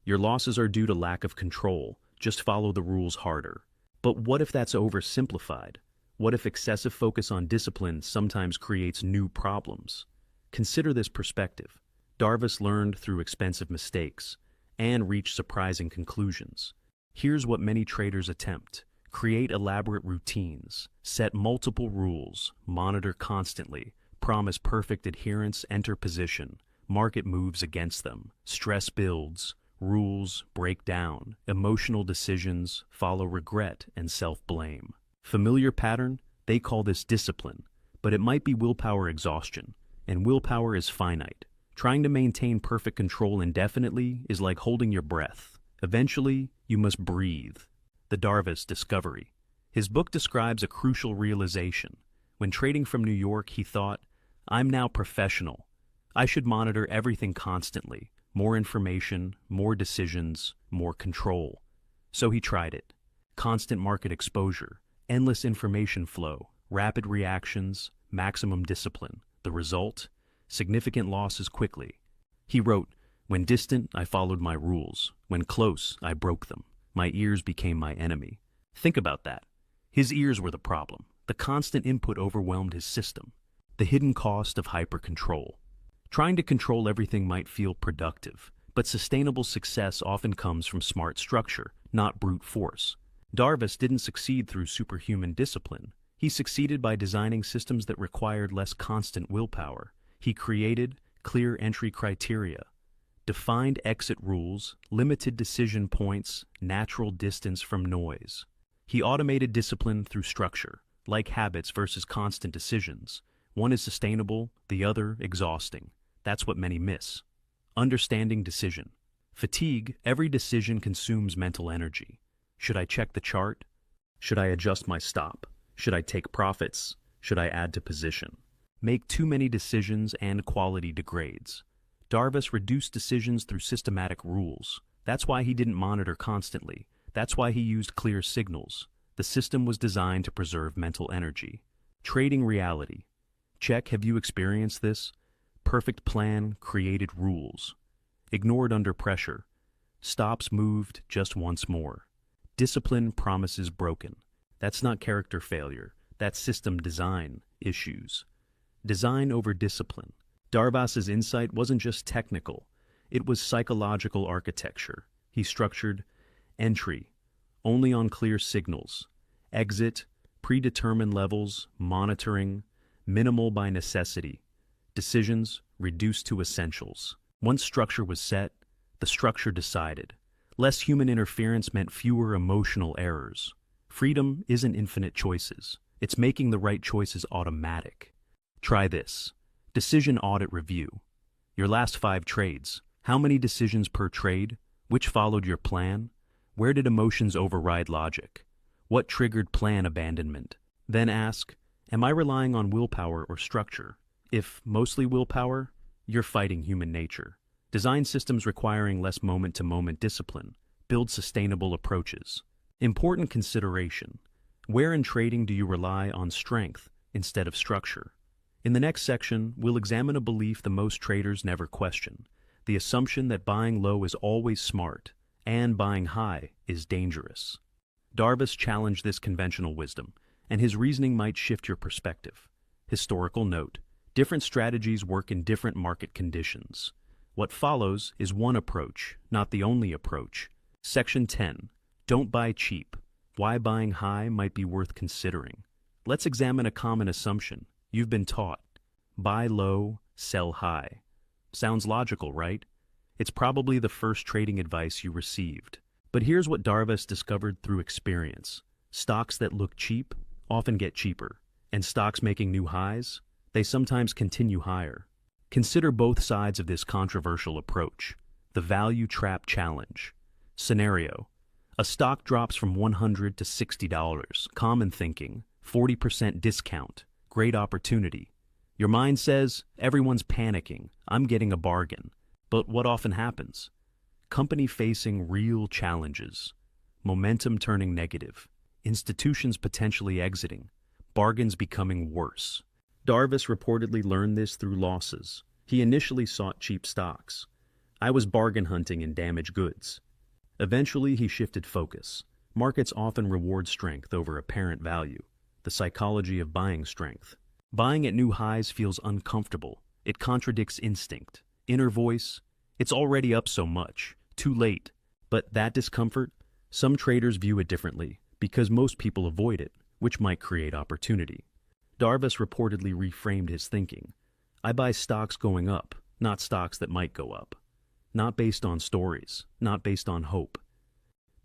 Your losses are due to lack of control. Just follow the rules harder. But what if that's oversimplified? What if excessive focus on discipline sometimes creates new problems? Consider this perspective. Darvas learned through expensive mistakes and reached surprising conclusions. Here's what many traders attempt: create elaborate routines, set multiple rules, monitor constantly, promise perfect adherence, enter position, market moves against them, stress builds, rules break down, emotional decisions follow regret and self-blame. Familiar pattern? They call this discipline, but it might be willpower exhaustion, and willpower is finite. Trying to maintain perfect control indefinitely is like holding your breath. Eventually, you must breathe. The Darvas Discovery. His book describes a crucial realization. When trading from New York, he thought, "I'm now professional. I should monitor everything constantly. More information, more decisions, more control." So he tried it. Constant market exposure, endless information flow, rapid reactions, maximum discipline. The result? Significant losses quickly. He wrote, "When distant, I followed my rules. When close, I broke them. My ears became my enemy." Think about that. His ears were the problem. The constant input overwhelmed his system. The hidden cost of hyper-control. Trying to control everything might feel productive, but sustainable success often comes from smart structure, not brute force. Darvas didn't succeed through superhuman discipline. He succeeded by designing systems that required less constant willpower. He created clear entry criteria, defined exit rules, limited decision points, natural distance from noise. He automated discipline through structure, like habits versus constant decisions. One is sustainable, the other exhausting. That's what many miss. Understanding decision. Fatigue, every decision consumes mental energy. Should I check the chart? Should I adjust my stop? Should I take profits? Should I add to position? Make too many decisions and quality degrades. Darvas reduced decisions through systematic rules. That's why he didn't monitor constantly. That's why he used clear signals. The system was designed to preserve mental energy. Trading reality. Check, have you experienced this? Perfect plan, created rules. Ignored under pressure. Stops moved just once more. Discipline promises broken. That's not character failure. That's system design issues. Design over discipline. Darvas's insight wasn't just technical. It was psychological architecture. He structured entry, only on clear signals. Exit, predetermined levels, monitoring, minimal by necessity. Decisions reduced to essentials. Once structure was set, the structure decided. Less human interference meant fewer emotional errors. Freedom isn't infinite choices. It's making the right choices automatic. Try this. Decision audit review. Your last 5 trades. How many decisions per trade? Which followed your plan? Where did emotions override logic? What triggered plan abandonment? Then ask, am I relying on willpower or structure? If mostly willpower, you're fighting human nature. Design systems requiring less moment-to-moment discipline. Build sustainable approaches. Important consideration. Where in trading do you rely on strength instead of structure? In the next section, we'll examine a belief the most traders never question. The assumption that buying low is always smart and buying high is dangerous. Darvas challenged this conventional wisdom, and his reasoning might shift your perspective. Historical note. Different strategies work in different market conditions. What follows is one approach, not the only approach. Section 10. Don't buy cheap. Why buying high might be worth considering. Let's examine a common assumption. You've been taught. Buy low, sell high. Sounds logical, right? It's probably the first trading advice you received. But here's what Darvas discovered through experience. Stocks that look cheap often get cheaper, and stocks making new highs, they sometimes continue higher. Consider both sides of this controversial approach. The value trap challenge. Scenario. A stock drops from $100 to $60. Common thinking. 40% discount. Great opportunity. Your mind says, everyone's panicking. I'm getting a bargain. But what often happens? Company facing real challenges. Momentum turning negative. Institutions potentially exiting. Bargains becoming worse. Darvas reportedly learned this through losses. He initially sought cheap stocks. I was bargain hunting in damaged goods. Eventually, he shifted focus. Markets often reward strength over apparent value. The psychology of buying strength. Buying at new highs feels uncomfortable. It contradicts instinct. Inner voice, it's already up so much, too late. But that discomfort, some traders view it differently because most people avoid it, which might create opportunity. Darvas reportedly reframed his thinking. I buy stocks going up, not stocks that might go up. Not based on stories, not based on hope.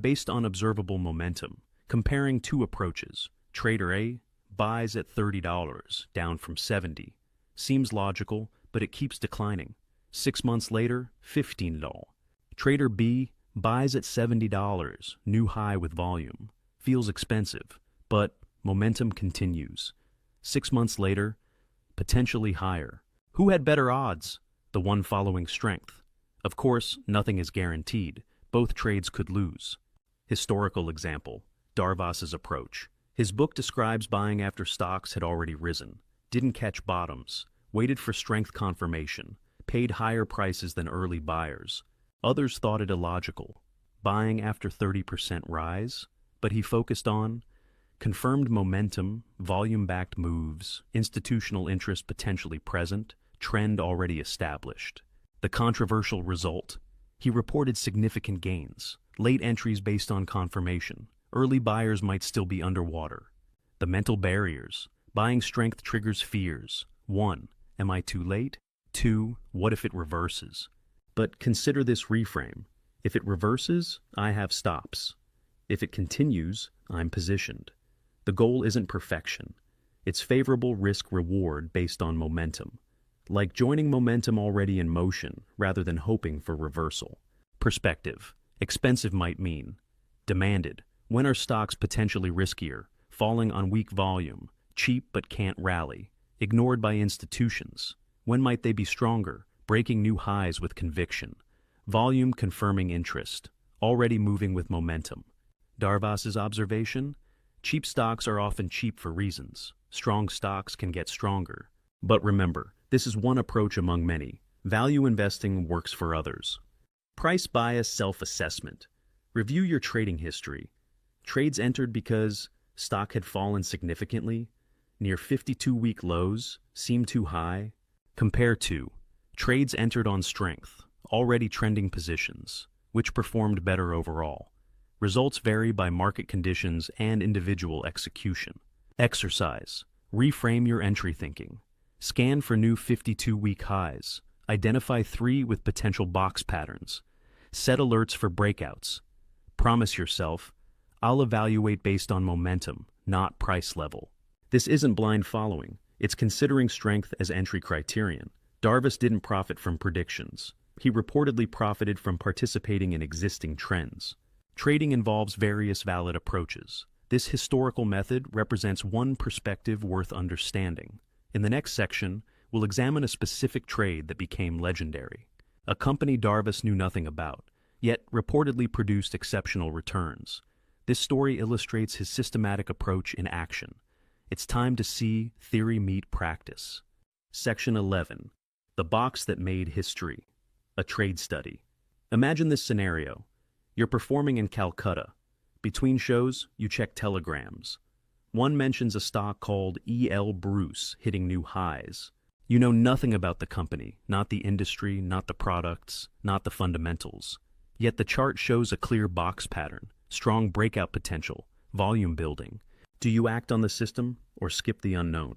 Based on observable momentum, comparing two approaches. Trader A buys at $30, down from $70. Seems logical, but it keeps declining. 6 months later, $15. Trader B buys at $70, new high with volume. Feels expensive, but momentum continues. 6 months later, potentially higher. Who had better odds? The one following strength. Of course, nothing is guaranteed. Both trades could lose. Historical example, Darvas's approach. His book describes buying after stocks had already risen, didn't catch bottoms, waited for strength confirmation, paid higher prices than early buyers. Others thought it illogical, buying after 30% rise, but he focused on confirmed momentum, volume-backed moves, institutional interest potentially present, trend already established. The controversial result, he reported significant gains, late entries based on confirmation. Early buyers might still be underwater. The mental barriers, buying strength triggers fears. 1. Am I too late? 2. What if it reverses? But consider this reframe. If it reverses, I have stops. If it continues, I'm positioned. The goal isn't perfection. It's favorable risk-reward based on momentum. Like joining momentum already in motion rather than hoping for reversal. Perspective. Expensive might mean demanded. When are stocks potentially riskier? Falling on weak volume. Cheap but can't rally. Ignored by institutions. When might they be stronger? Breaking new highs with conviction. Volume confirming interest. Already moving with momentum. Darvas's observation? Cheap stocks are often cheap for reasons. Strong stocks can get stronger. But remember, this is one approach among many. Value investing works for others. Price bias self-assessment. Review your trading history. Trades entered because stock had fallen significantly, near 52-week lows, seemed too high. Compare to trades entered on strength, already trending positions, which performed better overall. Results vary by market conditions and individual execution. Exercise. Reframe your entry thinking. Scan for new 52-week highs. Identify 3 with potential box patterns. Set alerts for breakouts. Promise yourself, I'll evaluate based on momentum, not price level. This isn't blind following. It's considering strength as entry criterion. Darvas didn't profit from predictions. He reportedly profited from participating in existing trends. Trading involves various valid approaches. This historical method represents one perspective worth understanding. In the next section, we'll examine a specific trade that became legendary. A company Darvas knew nothing about, yet reportedly produced exceptional returns. This story illustrates his systematic approach in action. It's time to see theory meet practice. Section 11. The box that made history. A trade study. Imagine this scenario. You're performing in Calcutta. Between shows, you check telegrams. One mentions a stock called E.L. Bruce hitting new highs. You know nothing about the company, not the industry, not the products, not the fundamentals. Yet the chart shows a clear box pattern, strong breakout potential, volume building. Do you act on the system or skip the unknown?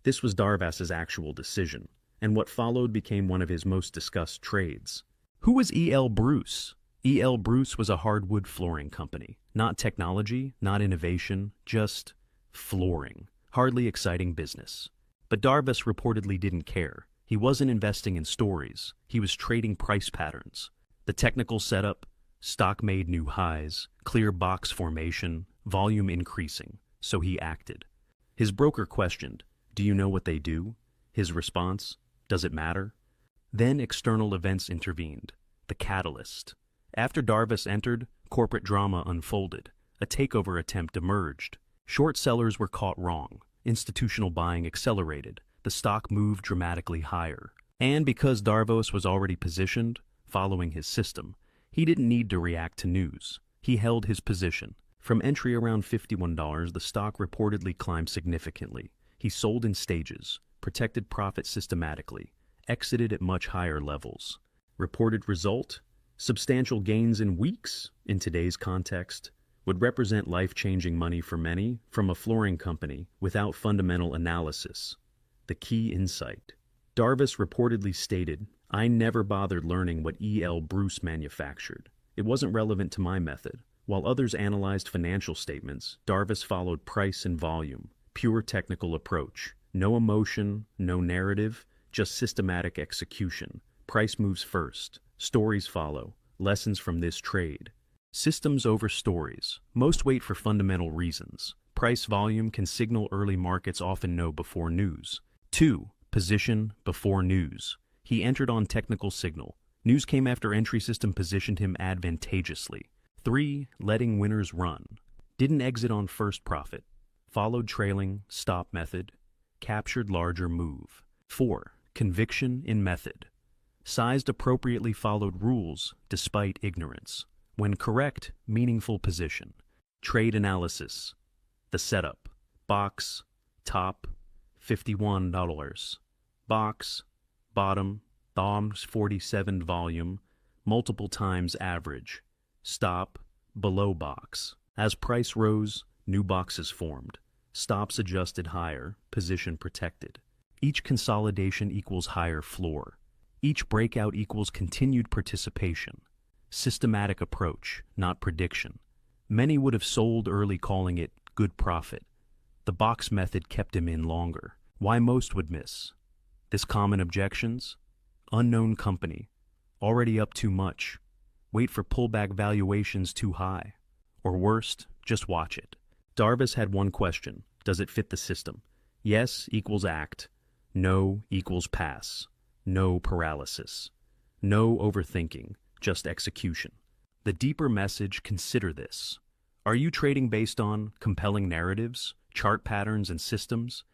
This was Darvas's actual decision, and what followed became one of his most discussed trades. Who was E.L. Bruce? E.L. Bruce was a hardwood flooring company. Not technology, not innovation, just flooring. Hardly exciting business. But Darvas reportedly didn't care. He wasn't investing in stories. He was trading price patterns. The technical setup, stock made new highs, clear box formation, volume increasing. So he acted. His broker questioned, "Do you know what they do?" His response, "Does it matter?" Then external events intervened. The catalyst. After Darvas entered, corporate drama unfolded. A takeover attempt emerged. Short sellers were caught wrong. Institutional buying accelerated. The stock moved dramatically higher. And because Darvas was already positioned, following his system, he didn't need to react to news. He held his position. From entry around $51, the stock reportedly climbed significantly. He sold in stages, protected profit systematically, exited at much higher levels. Reported result? Substantial gains in weeks, in today's context, would represent life-changing money for many from a flooring company without fundamental analysis. The key insight. Darvas reportedly stated, "I never bothered learning what E.L. Bruce manufactured. It wasn't relevant to my method." While others analyzed financial statements, Darvas followed price and volume, pure technical approach. No emotion, no narrative, just systematic execution. Price moves first. Stories follow. Lessons from this trade. Systems over stories. Most wait for fundamental reasons. Price volume can signal early markets often know before news. 2. Position before news. He entered on technical signal. News came after entry system positioned him advantageously. 3. Letting winners run. Didn't exit on first profit. Followed trailing, stop method. Captured larger move. 4. Conviction in method. Sized appropriately, followed rules despite ignorance. When correct, meaningful position. Trade analysis. The setup. Box, top, $51. Box, bottom, thumbs 47 volume, multiple times average. Stop, below box. As price rose, new boxes formed. Stops adjusted higher, position protected. Each consolidation equals higher floor. Each breakout equals continued participation. Systematic approach, not prediction. Many would have sold early calling it good profit. The box method kept him in longer. Why most would miss? This common objections? Unknown company. Already up too much. Wait for pullback valuations too high. Or worst, just watch it. Darvas had one question. Does it fit the system? Yes equals act. No equals pass. No paralysis. No overthinking. Just execution. The deeper message, consider this. Are you trading based on compelling narratives, chart patterns, and systems?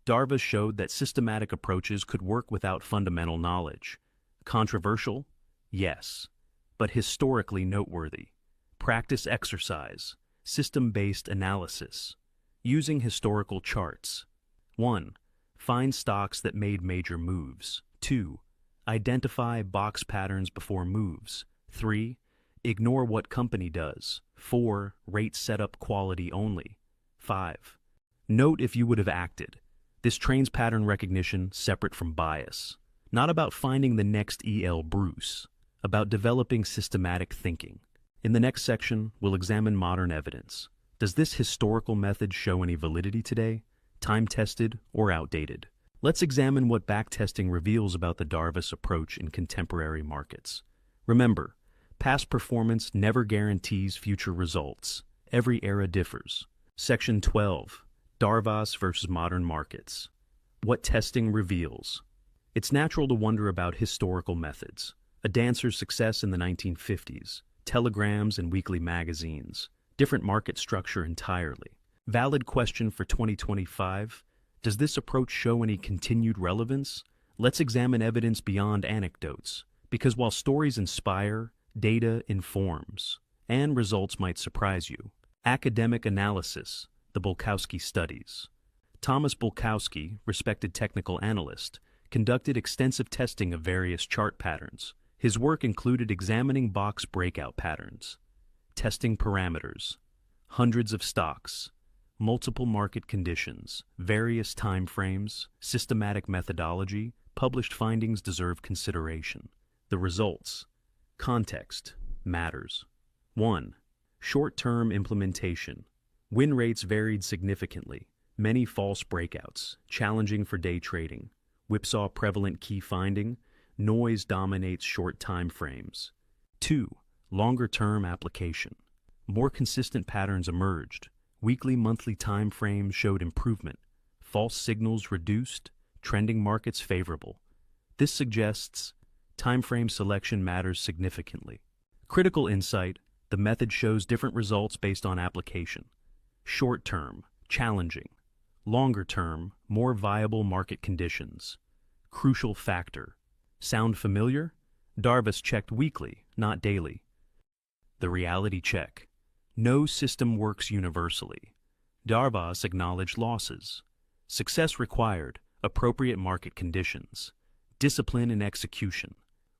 Darvas showed that systematic approaches could work without fundamental knowledge. Controversial? Yes. But historically noteworthy. Practice exercise. System-based analysis. Using historical charts. 1. Find stocks that made major moves. 2. Identify box patterns before moves. 3. Ignore what company does. 4. Rate setup quality only. 5. Note if you would have acted. This trains pattern recognition separate from bias. Not about finding the next E.L. Bruce, about developing systematic thinking. In the next section, we'll examine modern evidence. Does this historical method show any validity today? Time-tested or outdated? Let's examine what backtesting reveals about the Darvas approach in contemporary markets. Remember, past performance never guarantees future results. Every era differs. Section 12. Darvas versus modern markets. What testing reveals. It's natural to wonder about historical methods. A dancer's success in the 1950s, telegrams and weekly magazines, different market structure entirely. Valid question for 2025. Does this approach show any continued relevance? Let's examine evidence beyond anecdotes, because while stories inspire, data informs, and results might surprise you. Academic analysis, the Bulkowski studies. Thomas Bulkowski, respected technical analyst, conducted extensive testing of various chart patterns. His work included examining box breakout patterns, testing parameters, hundreds of stocks, multiple market conditions, various time frames, systematic methodology. Published findings deserve consideration. The results. Context matters. 1. Short-term implementation. Win rates varied significantly. Many false breakouts, challenging for day trading. Whipsaw prevalent key finding. Noise dominates short time frames. 2. Longer-term application. More consistent patterns emerged. Weekly, monthly time frames showed improvement. False signals reduced. Trending markets favorable. This suggests time frame selection matters significantly. Critical insight. The method shows different results based on application. Short-term, challenging. Longer-term, more viable market conditions. Crucial factor. Sound familiar? Darvas checked weekly, not daily. The reality check. No system works universally. Darvas acknowledged losses. Success required appropriate market conditions. Discipline and execution.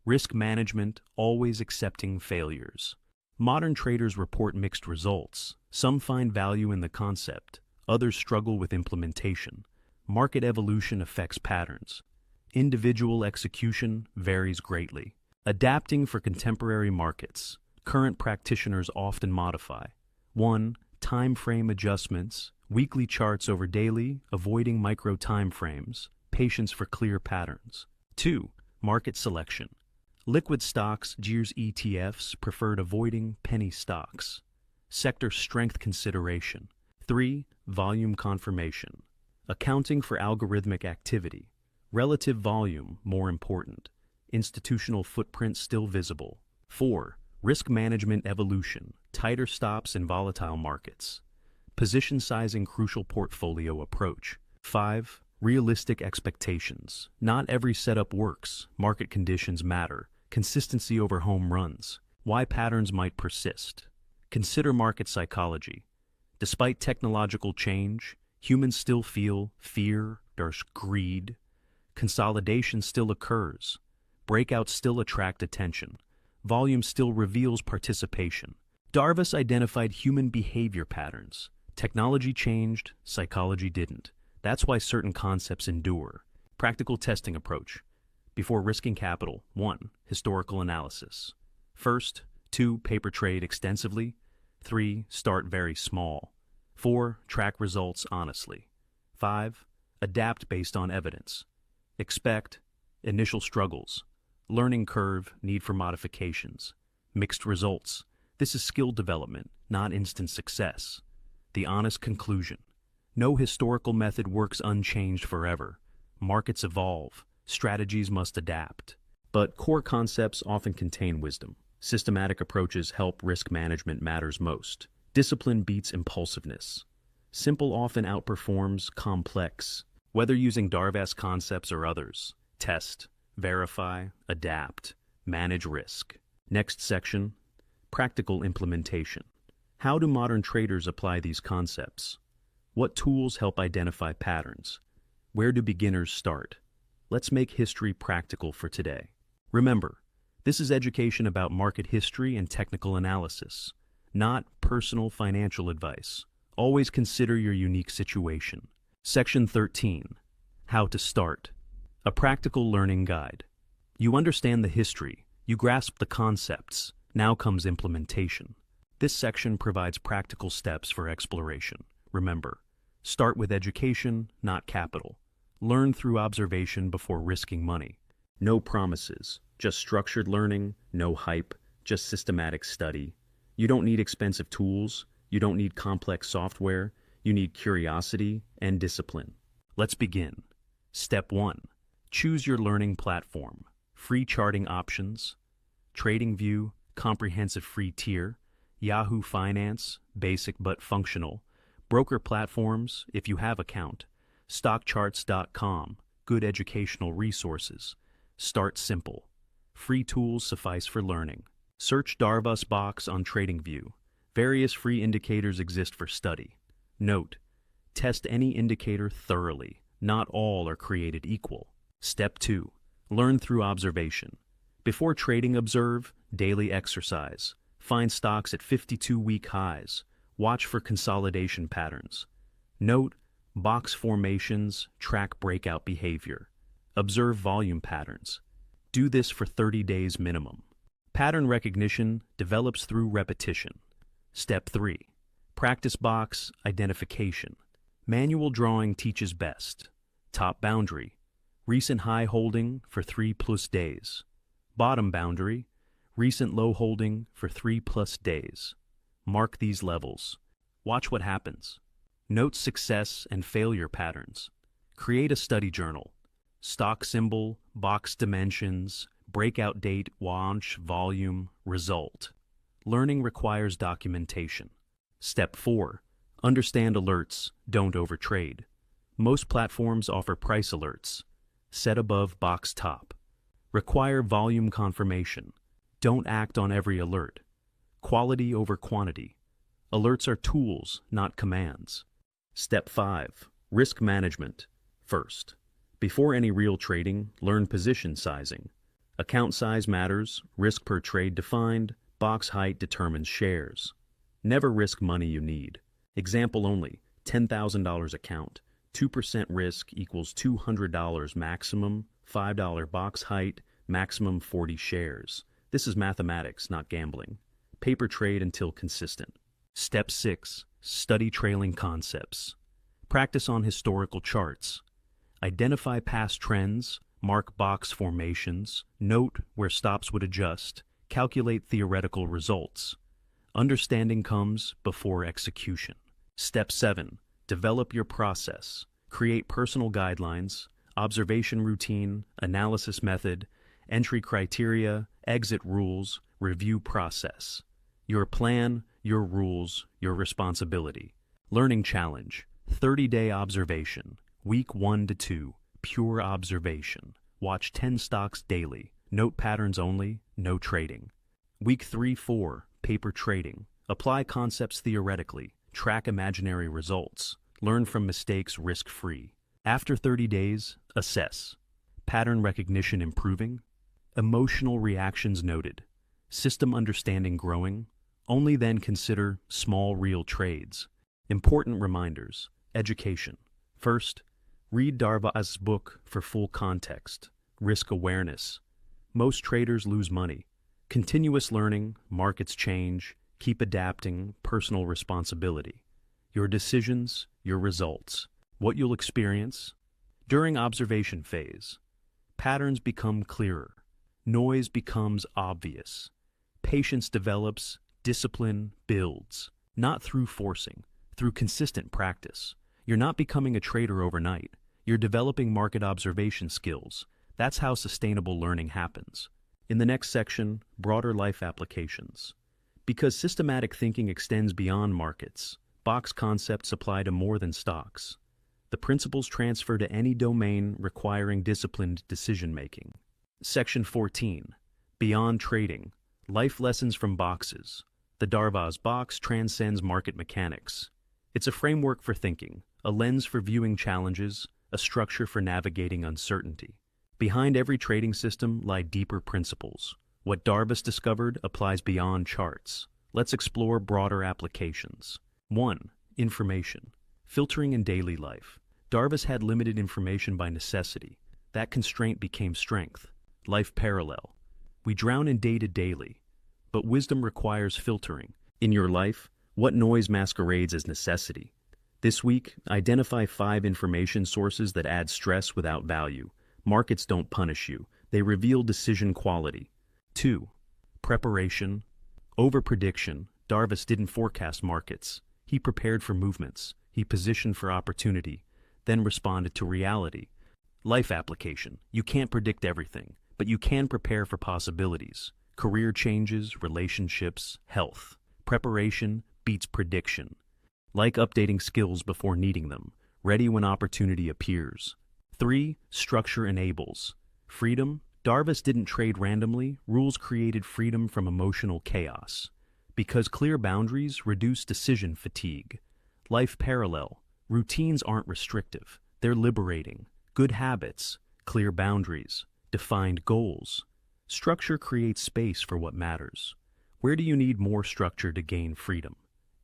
Risk management, always accepting failures. Modern traders report mixed results. Some find value in the concept, others struggle with implementation. Market evolution affects patterns. Individual execution varies greatly. Adapting for contemporary markets. Current practitioners often modify. 1. Time frame adjustments. Weekly charts over daily, avoiding micro time frames. Patience for clear patterns. 2. Market selection. Liquid stocks, GEARS ETFs, preferred avoiding penny stocks. Sector strength consideration. 3. Volume confirmation. Accounting for algorithmic activity. Relative volume more important. Institutional footprint still visible. 4. Risk management evolution. Tighter stops in volatile markets. Position sizing crucial portfolio approach. 5. Realistic expectations. Not every setup works. Market conditions matter. Consistency over home runs. Why patterns might persist. Consider market psychology. Despite technological change, humans still feel fear, there's greed. Consolidation still occurs. Breakouts still attract attention. Volume still reveals participation. Darvas identified human behavior patterns. Technology changed, psychology didn't. That's why certain concepts endure. Practical testing approach. Before risking capital, 1. Historical analysis. First, 2. Paper trade extensively. 3. Start very small. 4. Track results honestly. 5. Adapt based on evidence. Expect initial struggles. Learning curve, need for modifications. Mixed results. This is skill development, not instant success. The honest conclusion. No historical method works unchanged forever. Markets evolve. Strategies must adapt. But core concepts often contain wisdom. Systematic approaches help risk management matters most. Discipline beats impulsiveness. Simple often outperforms complex. Whether using Darvas concepts or others, test, verify, adapt, manage risk. Next section, practical implementation. How do modern traders apply these concepts? What tools help identify patterns? Where do beginners start? Let's make history practical for today. Remember, this is education about market history and technical analysis, not personal financial advice. Always consider your unique situation. Section 13. How to start. A practical learning guide. You understand the history, you grasp the concepts, now comes implementation. This section provides practical steps for exploration. Remember, start with education, not capital. Learn through observation before risking money. No promises, just structured learning, no hype, just systematic study. You don't need expensive tools, you don't need complex software, you need curiosity and discipline. Let's begin. Step 1. Choose your learning platform. Free charting options, TradingView, comprehensive free tier, Yahoo Finance, basic but functional, broker platforms, if you have account, stockcharts.com, good educational resources. Start simple. Free tools suffice for learning. Search Darvas Box on TradingView. Various free indicators exist for study. Note, test any indicator thoroughly. Not all are created equal. Step 2. Learn through observation. Before trading, observe, daily exercise. Find stocks at 52-week highs. Watch for consolidation patterns. Note, box formations, track breakout behavior. Observe volume patterns. Do this for 30 days minimum. Pattern recognition develops through repetition. Step 3. Practice box identification. Manual drawing teaches best. Top boundary. Recent high holding for 3+ days. Bottom boundary. Recent low holding for 3+ days. Mark these levels. Watch what happens. Note success and failure patterns. Create a study journal. Stock symbol, box dimensions, breakout date, launch, volume, result. Learning requires documentation. Step 4. Understand alerts, don't overtrade. Most platforms offer price alerts. Set above box top. Require volume confirmation. Don't act on every alert. Quality over quantity. Alerts are tools, not commands. Step 5. Risk management. First. Before any real trading, learn position sizing. Account size matters, risk per trade defined, box height determines shares. Never risk money you need. Example only, $10,000 account, 2% risk equals $200 maximum, $5 box height, maximum 40 shares. This is mathematics, not gambling. Paper trade until consistent. Step 6. Study trailing concepts. Practice on historical charts. Identify past trends, mark box formations, note where stops would adjust, calculate theoretical results. Understanding comes before execution. Step 7. Develop your process. Create personal guidelines, observation routine, analysis method, entry criteria, exit rules, review process. Your plan, your rules, your responsibility. Learning challenge. 30-day observation. Week 1 to 2. Pure observation. Watch 10 stocks daily. Note patterns only. No trading. Week 3-4. Paper trading. Apply concepts theoretically. Track imaginary results. Learn from mistakes risk-free. After 30 days, assess. Pattern recognition improving. Emotional reactions noted. System understanding growing. Only then consider small real trades. Important reminders. Education. First, read Darvas' book for full context. Risk awareness. Most traders lose money. Continuous learning, markets change, keep adapting, personal responsibility. Your decisions, your results. What you'll experience. During observation phase, patterns become clearer. Noise becomes obvious. Patience develops, discipline builds. Not through forcing, through consistent practice. You're not becoming a trader overnight. You're developing market observation skills. That's how sustainable learning happens. In the next section, broader life applications. Because systematic thinking extends beyond markets, box concepts apply to more than stocks. The principles transfer to any domain requiring disciplined decision-making. Section 14. Beyond trading. Life lessons from boxes. The Darvas Box transcends market mechanics. It's a framework for thinking, a lens for viewing challenges, a structure for navigating uncertainty. Behind every trading system lie deeper principles. What Darvas discovered applies beyond charts. Let's explore broader applications. 1. Information. Filtering in daily life. Darvas had limited information by necessity. That constraint became strength. Life parallel. We drown in data daily, but wisdom requires filtering. In your life, what noise masquerades as necessity? This week, identify 5 information sources that add stress without value. Markets don't punish you. They reveal decision quality. 2. Preparation. Over-prediction. Darvas didn't forecast markets. He prepared for movements. He positioned for opportunity, then responded to reality. Life application. You can't predict everything, but you can prepare for possibilities. Career changes, relationships, health. Preparation beats prediction. Like updating skills before needing them, ready when opportunity appears. 3. Structure enables. Freedom. Darvas didn't trade randomly. Rules created freedom from emotional chaos. Because clear boundaries reduce decision fatigue. Life parallel. Routines aren't restrictive. They're liberating. Good habits, clear boundaries, defined goals. Structure creates space for what matters. Where do you need more structure to gain freedom?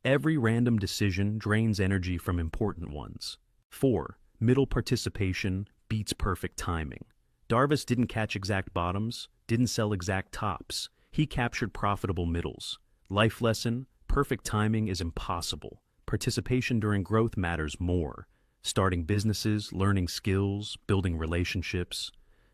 Every random decision drains energy from important ones. 4. Middle participation beats perfect timing. Darvas didn't catch exact bottoms, didn't sell exact tops. He captured profitable middles. Life lesson, perfect timing is impossible. Participation during growth matters more. Starting businesses, learning skills, building relationships.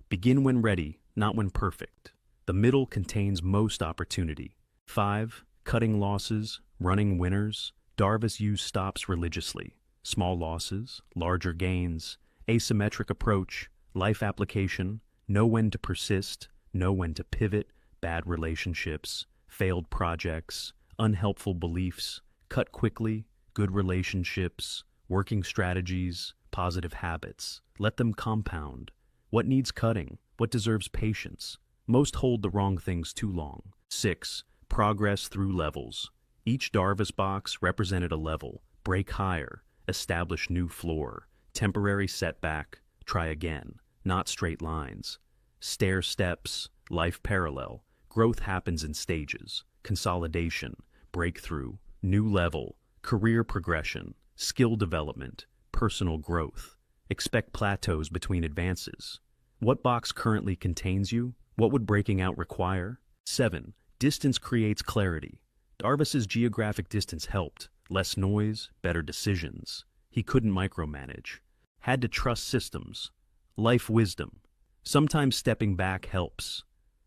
Begin when ready, not when perfect. The middle contains most opportunity. 5. Cutting losses, running winners. Darvas used stops religiously. Small losses, larger gains. Asymmetric approach, life application. Know when to persist, know when to pivot. Bad relationships, failed projects, unhelpful beliefs. Cut quickly, good relationships. Working strategies, positive habits. Let them compound. What needs cutting? What deserves patience? Most hold the wrong things too long. 6. Progress through levels. Each Darvas box represented a level. Break higher. Establish new floor. Temporary setback. try again, not straight lines. Stair steps, life parallel. Growth happens in stages: consolidation, breakthrough, new level, career progression, skill development, personal growth. Expect plateaus between advances. What box currently contains you? What would breaking out require? 7. Distance creates clarity. Darvas's geographic distance helped. Less noise, better decisions. He couldn't micromanage. Had to trust systems. Life wisdom. Sometimes stepping back helps.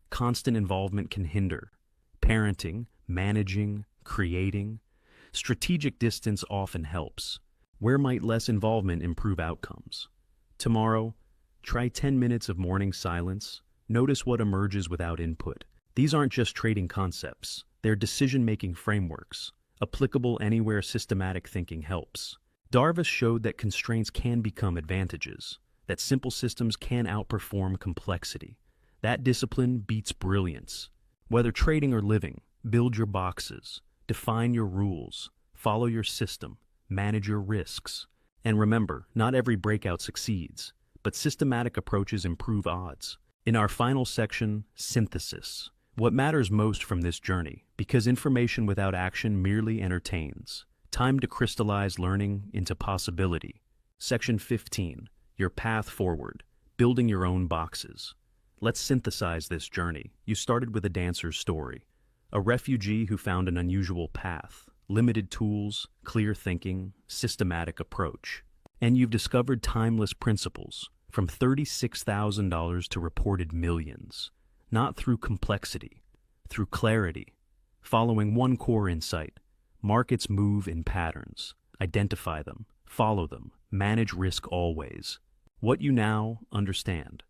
Constant involvement can hinder. Parenting, managing, creating. Strategic distance often helps. Where might less involvement improve outcomes? Tomorrow, try 10 minutes of morning silence. Notice what emerges without input. These aren't just trading concepts. They're decision-making frameworks. Applicable anywhere systematic thinking helps. Darvas showed that constraints can become advantages, that simple systems can outperform complexity. That discipline beats brilliance. Whether trading or living, build your boxes, define your rules, follow your system, manage your risks. And remember, not every breakout succeeds, but systematic approaches improve odds. In our final section, synthesis. What matters most from this journey, because information without action merely entertains. Time to crystallize learning into possibility. Section 15, your path forward, building your own boxes. Let's synthesize this journey. You started with a dancer's story, a refugee who found an unusual path, limited tools, clear thinking, systematic approach. And you've discovered timeless principles, from $36,000 to reported millions. Not through complexity, through clarity. Following one core insight: markets move in patterns. Identify them, follow them, manage risk always. What you now understand.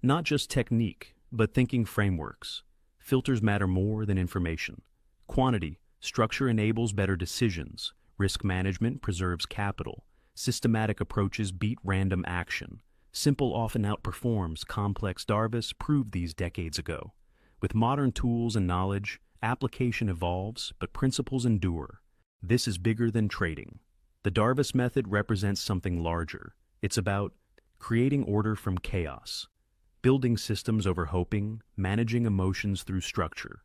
Not just technique, but thinking frameworks. Filters matter more than information. Quantity, structure enables better decisions. Risk management preserves capital. Systematic approaches beat random action. Simple often outperforms complex. Darvas proved these decades ago. With modern tools and knowledge, application evolves, but principles endure. This is bigger than trading. The Darvas method represents something larger. It's about creating order from chaos, building systems over hoping, managing emotions through structure,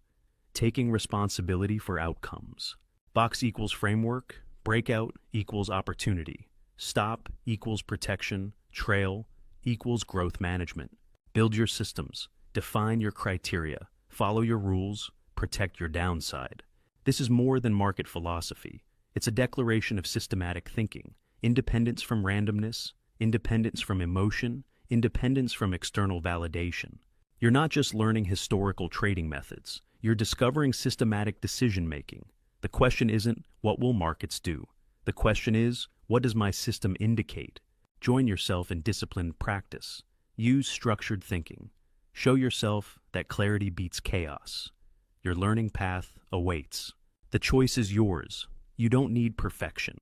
taking responsibility for outcomes. Box equals framework, breakout equals opportunity, stop equals protection, trail equals growth management. Build your systems, define your criteria, follow your rules, protect your downside. This is more than market philosophy. It's a declaration of systematic thinking, independence from randomness, independence from emotion, independence from external validation. You're not just learning historical trading methods, you're discovering systematic decision-making. The question isn't, what will markets do? The question is, what does my system indicate? Join yourself in disciplined practice. Use structured thinking. Show yourself that clarity beats chaos. Your learning path awaits. The choice is yours. You don't need perfection.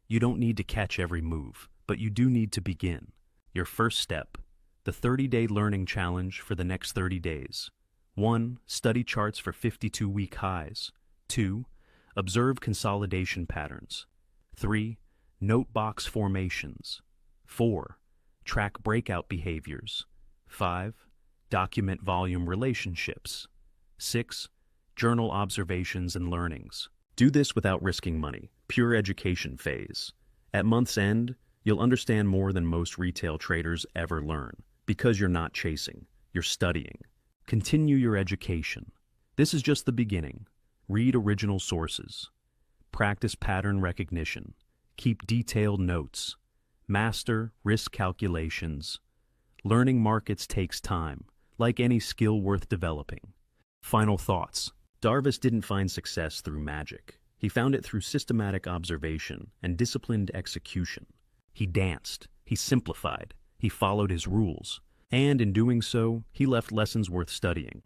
You don't need to catch every move, but you do need to begin. Your first step, the 30-day learning challenge for the next 30 days. 1. Study charts for 52-week highs. 2. Observe consolidation patterns. 3. Note box formations. 4. Track breakout behaviors. 5. Document volume relationships. 6. Journal observations and learnings. Do this without risking money. Pure education phase. At month's end, you'll understand more than most retail traders ever learn, because you're not chasing, you're studying. Continue your education. This is just the beginning. Read original sources. Practice pattern recognition. Keep detailed notes. Master risk calculations. Learning markets takes time, like any skill worth developing. Final thoughts. Darvas didn't find success through magic. He found it through systematic observation and disciplined execution. He danced, he simplified, he followed his rules, and in doing so, he left lessons worth studying.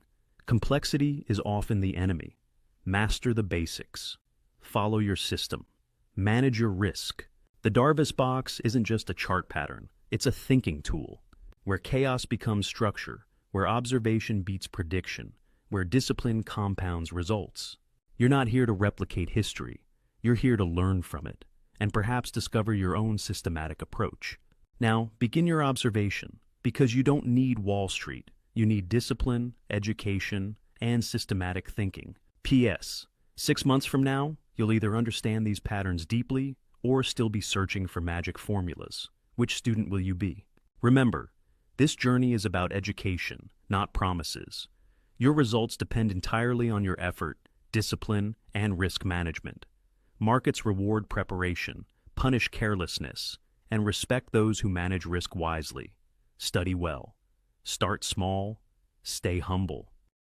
Complexity is often the enemy. Master the basics. Follow your system. Manage your risk. The Darvas Box isn't just a chart pattern, it's a thinking tool, where chaos becomes structure, where observation beats prediction, where discipline compounds results. You're not here to replicate history, you're here to learn from it, and perhaps discover your own systematic approach. Now, begin your observation, because you don't need Wall Street. You need discipline, education, and systematic thinking. P.S. 6 months from now, you'll either understand these patterns deeply or still be searching for magic formulas. Which student will you be? Remember, this journey is about education, not promises. Your results depend entirely on your effort, discipline, and risk management. Markets reward preparation, punish carelessness, and respect those who manage risk wisely. Study well. Start small. Stay humble.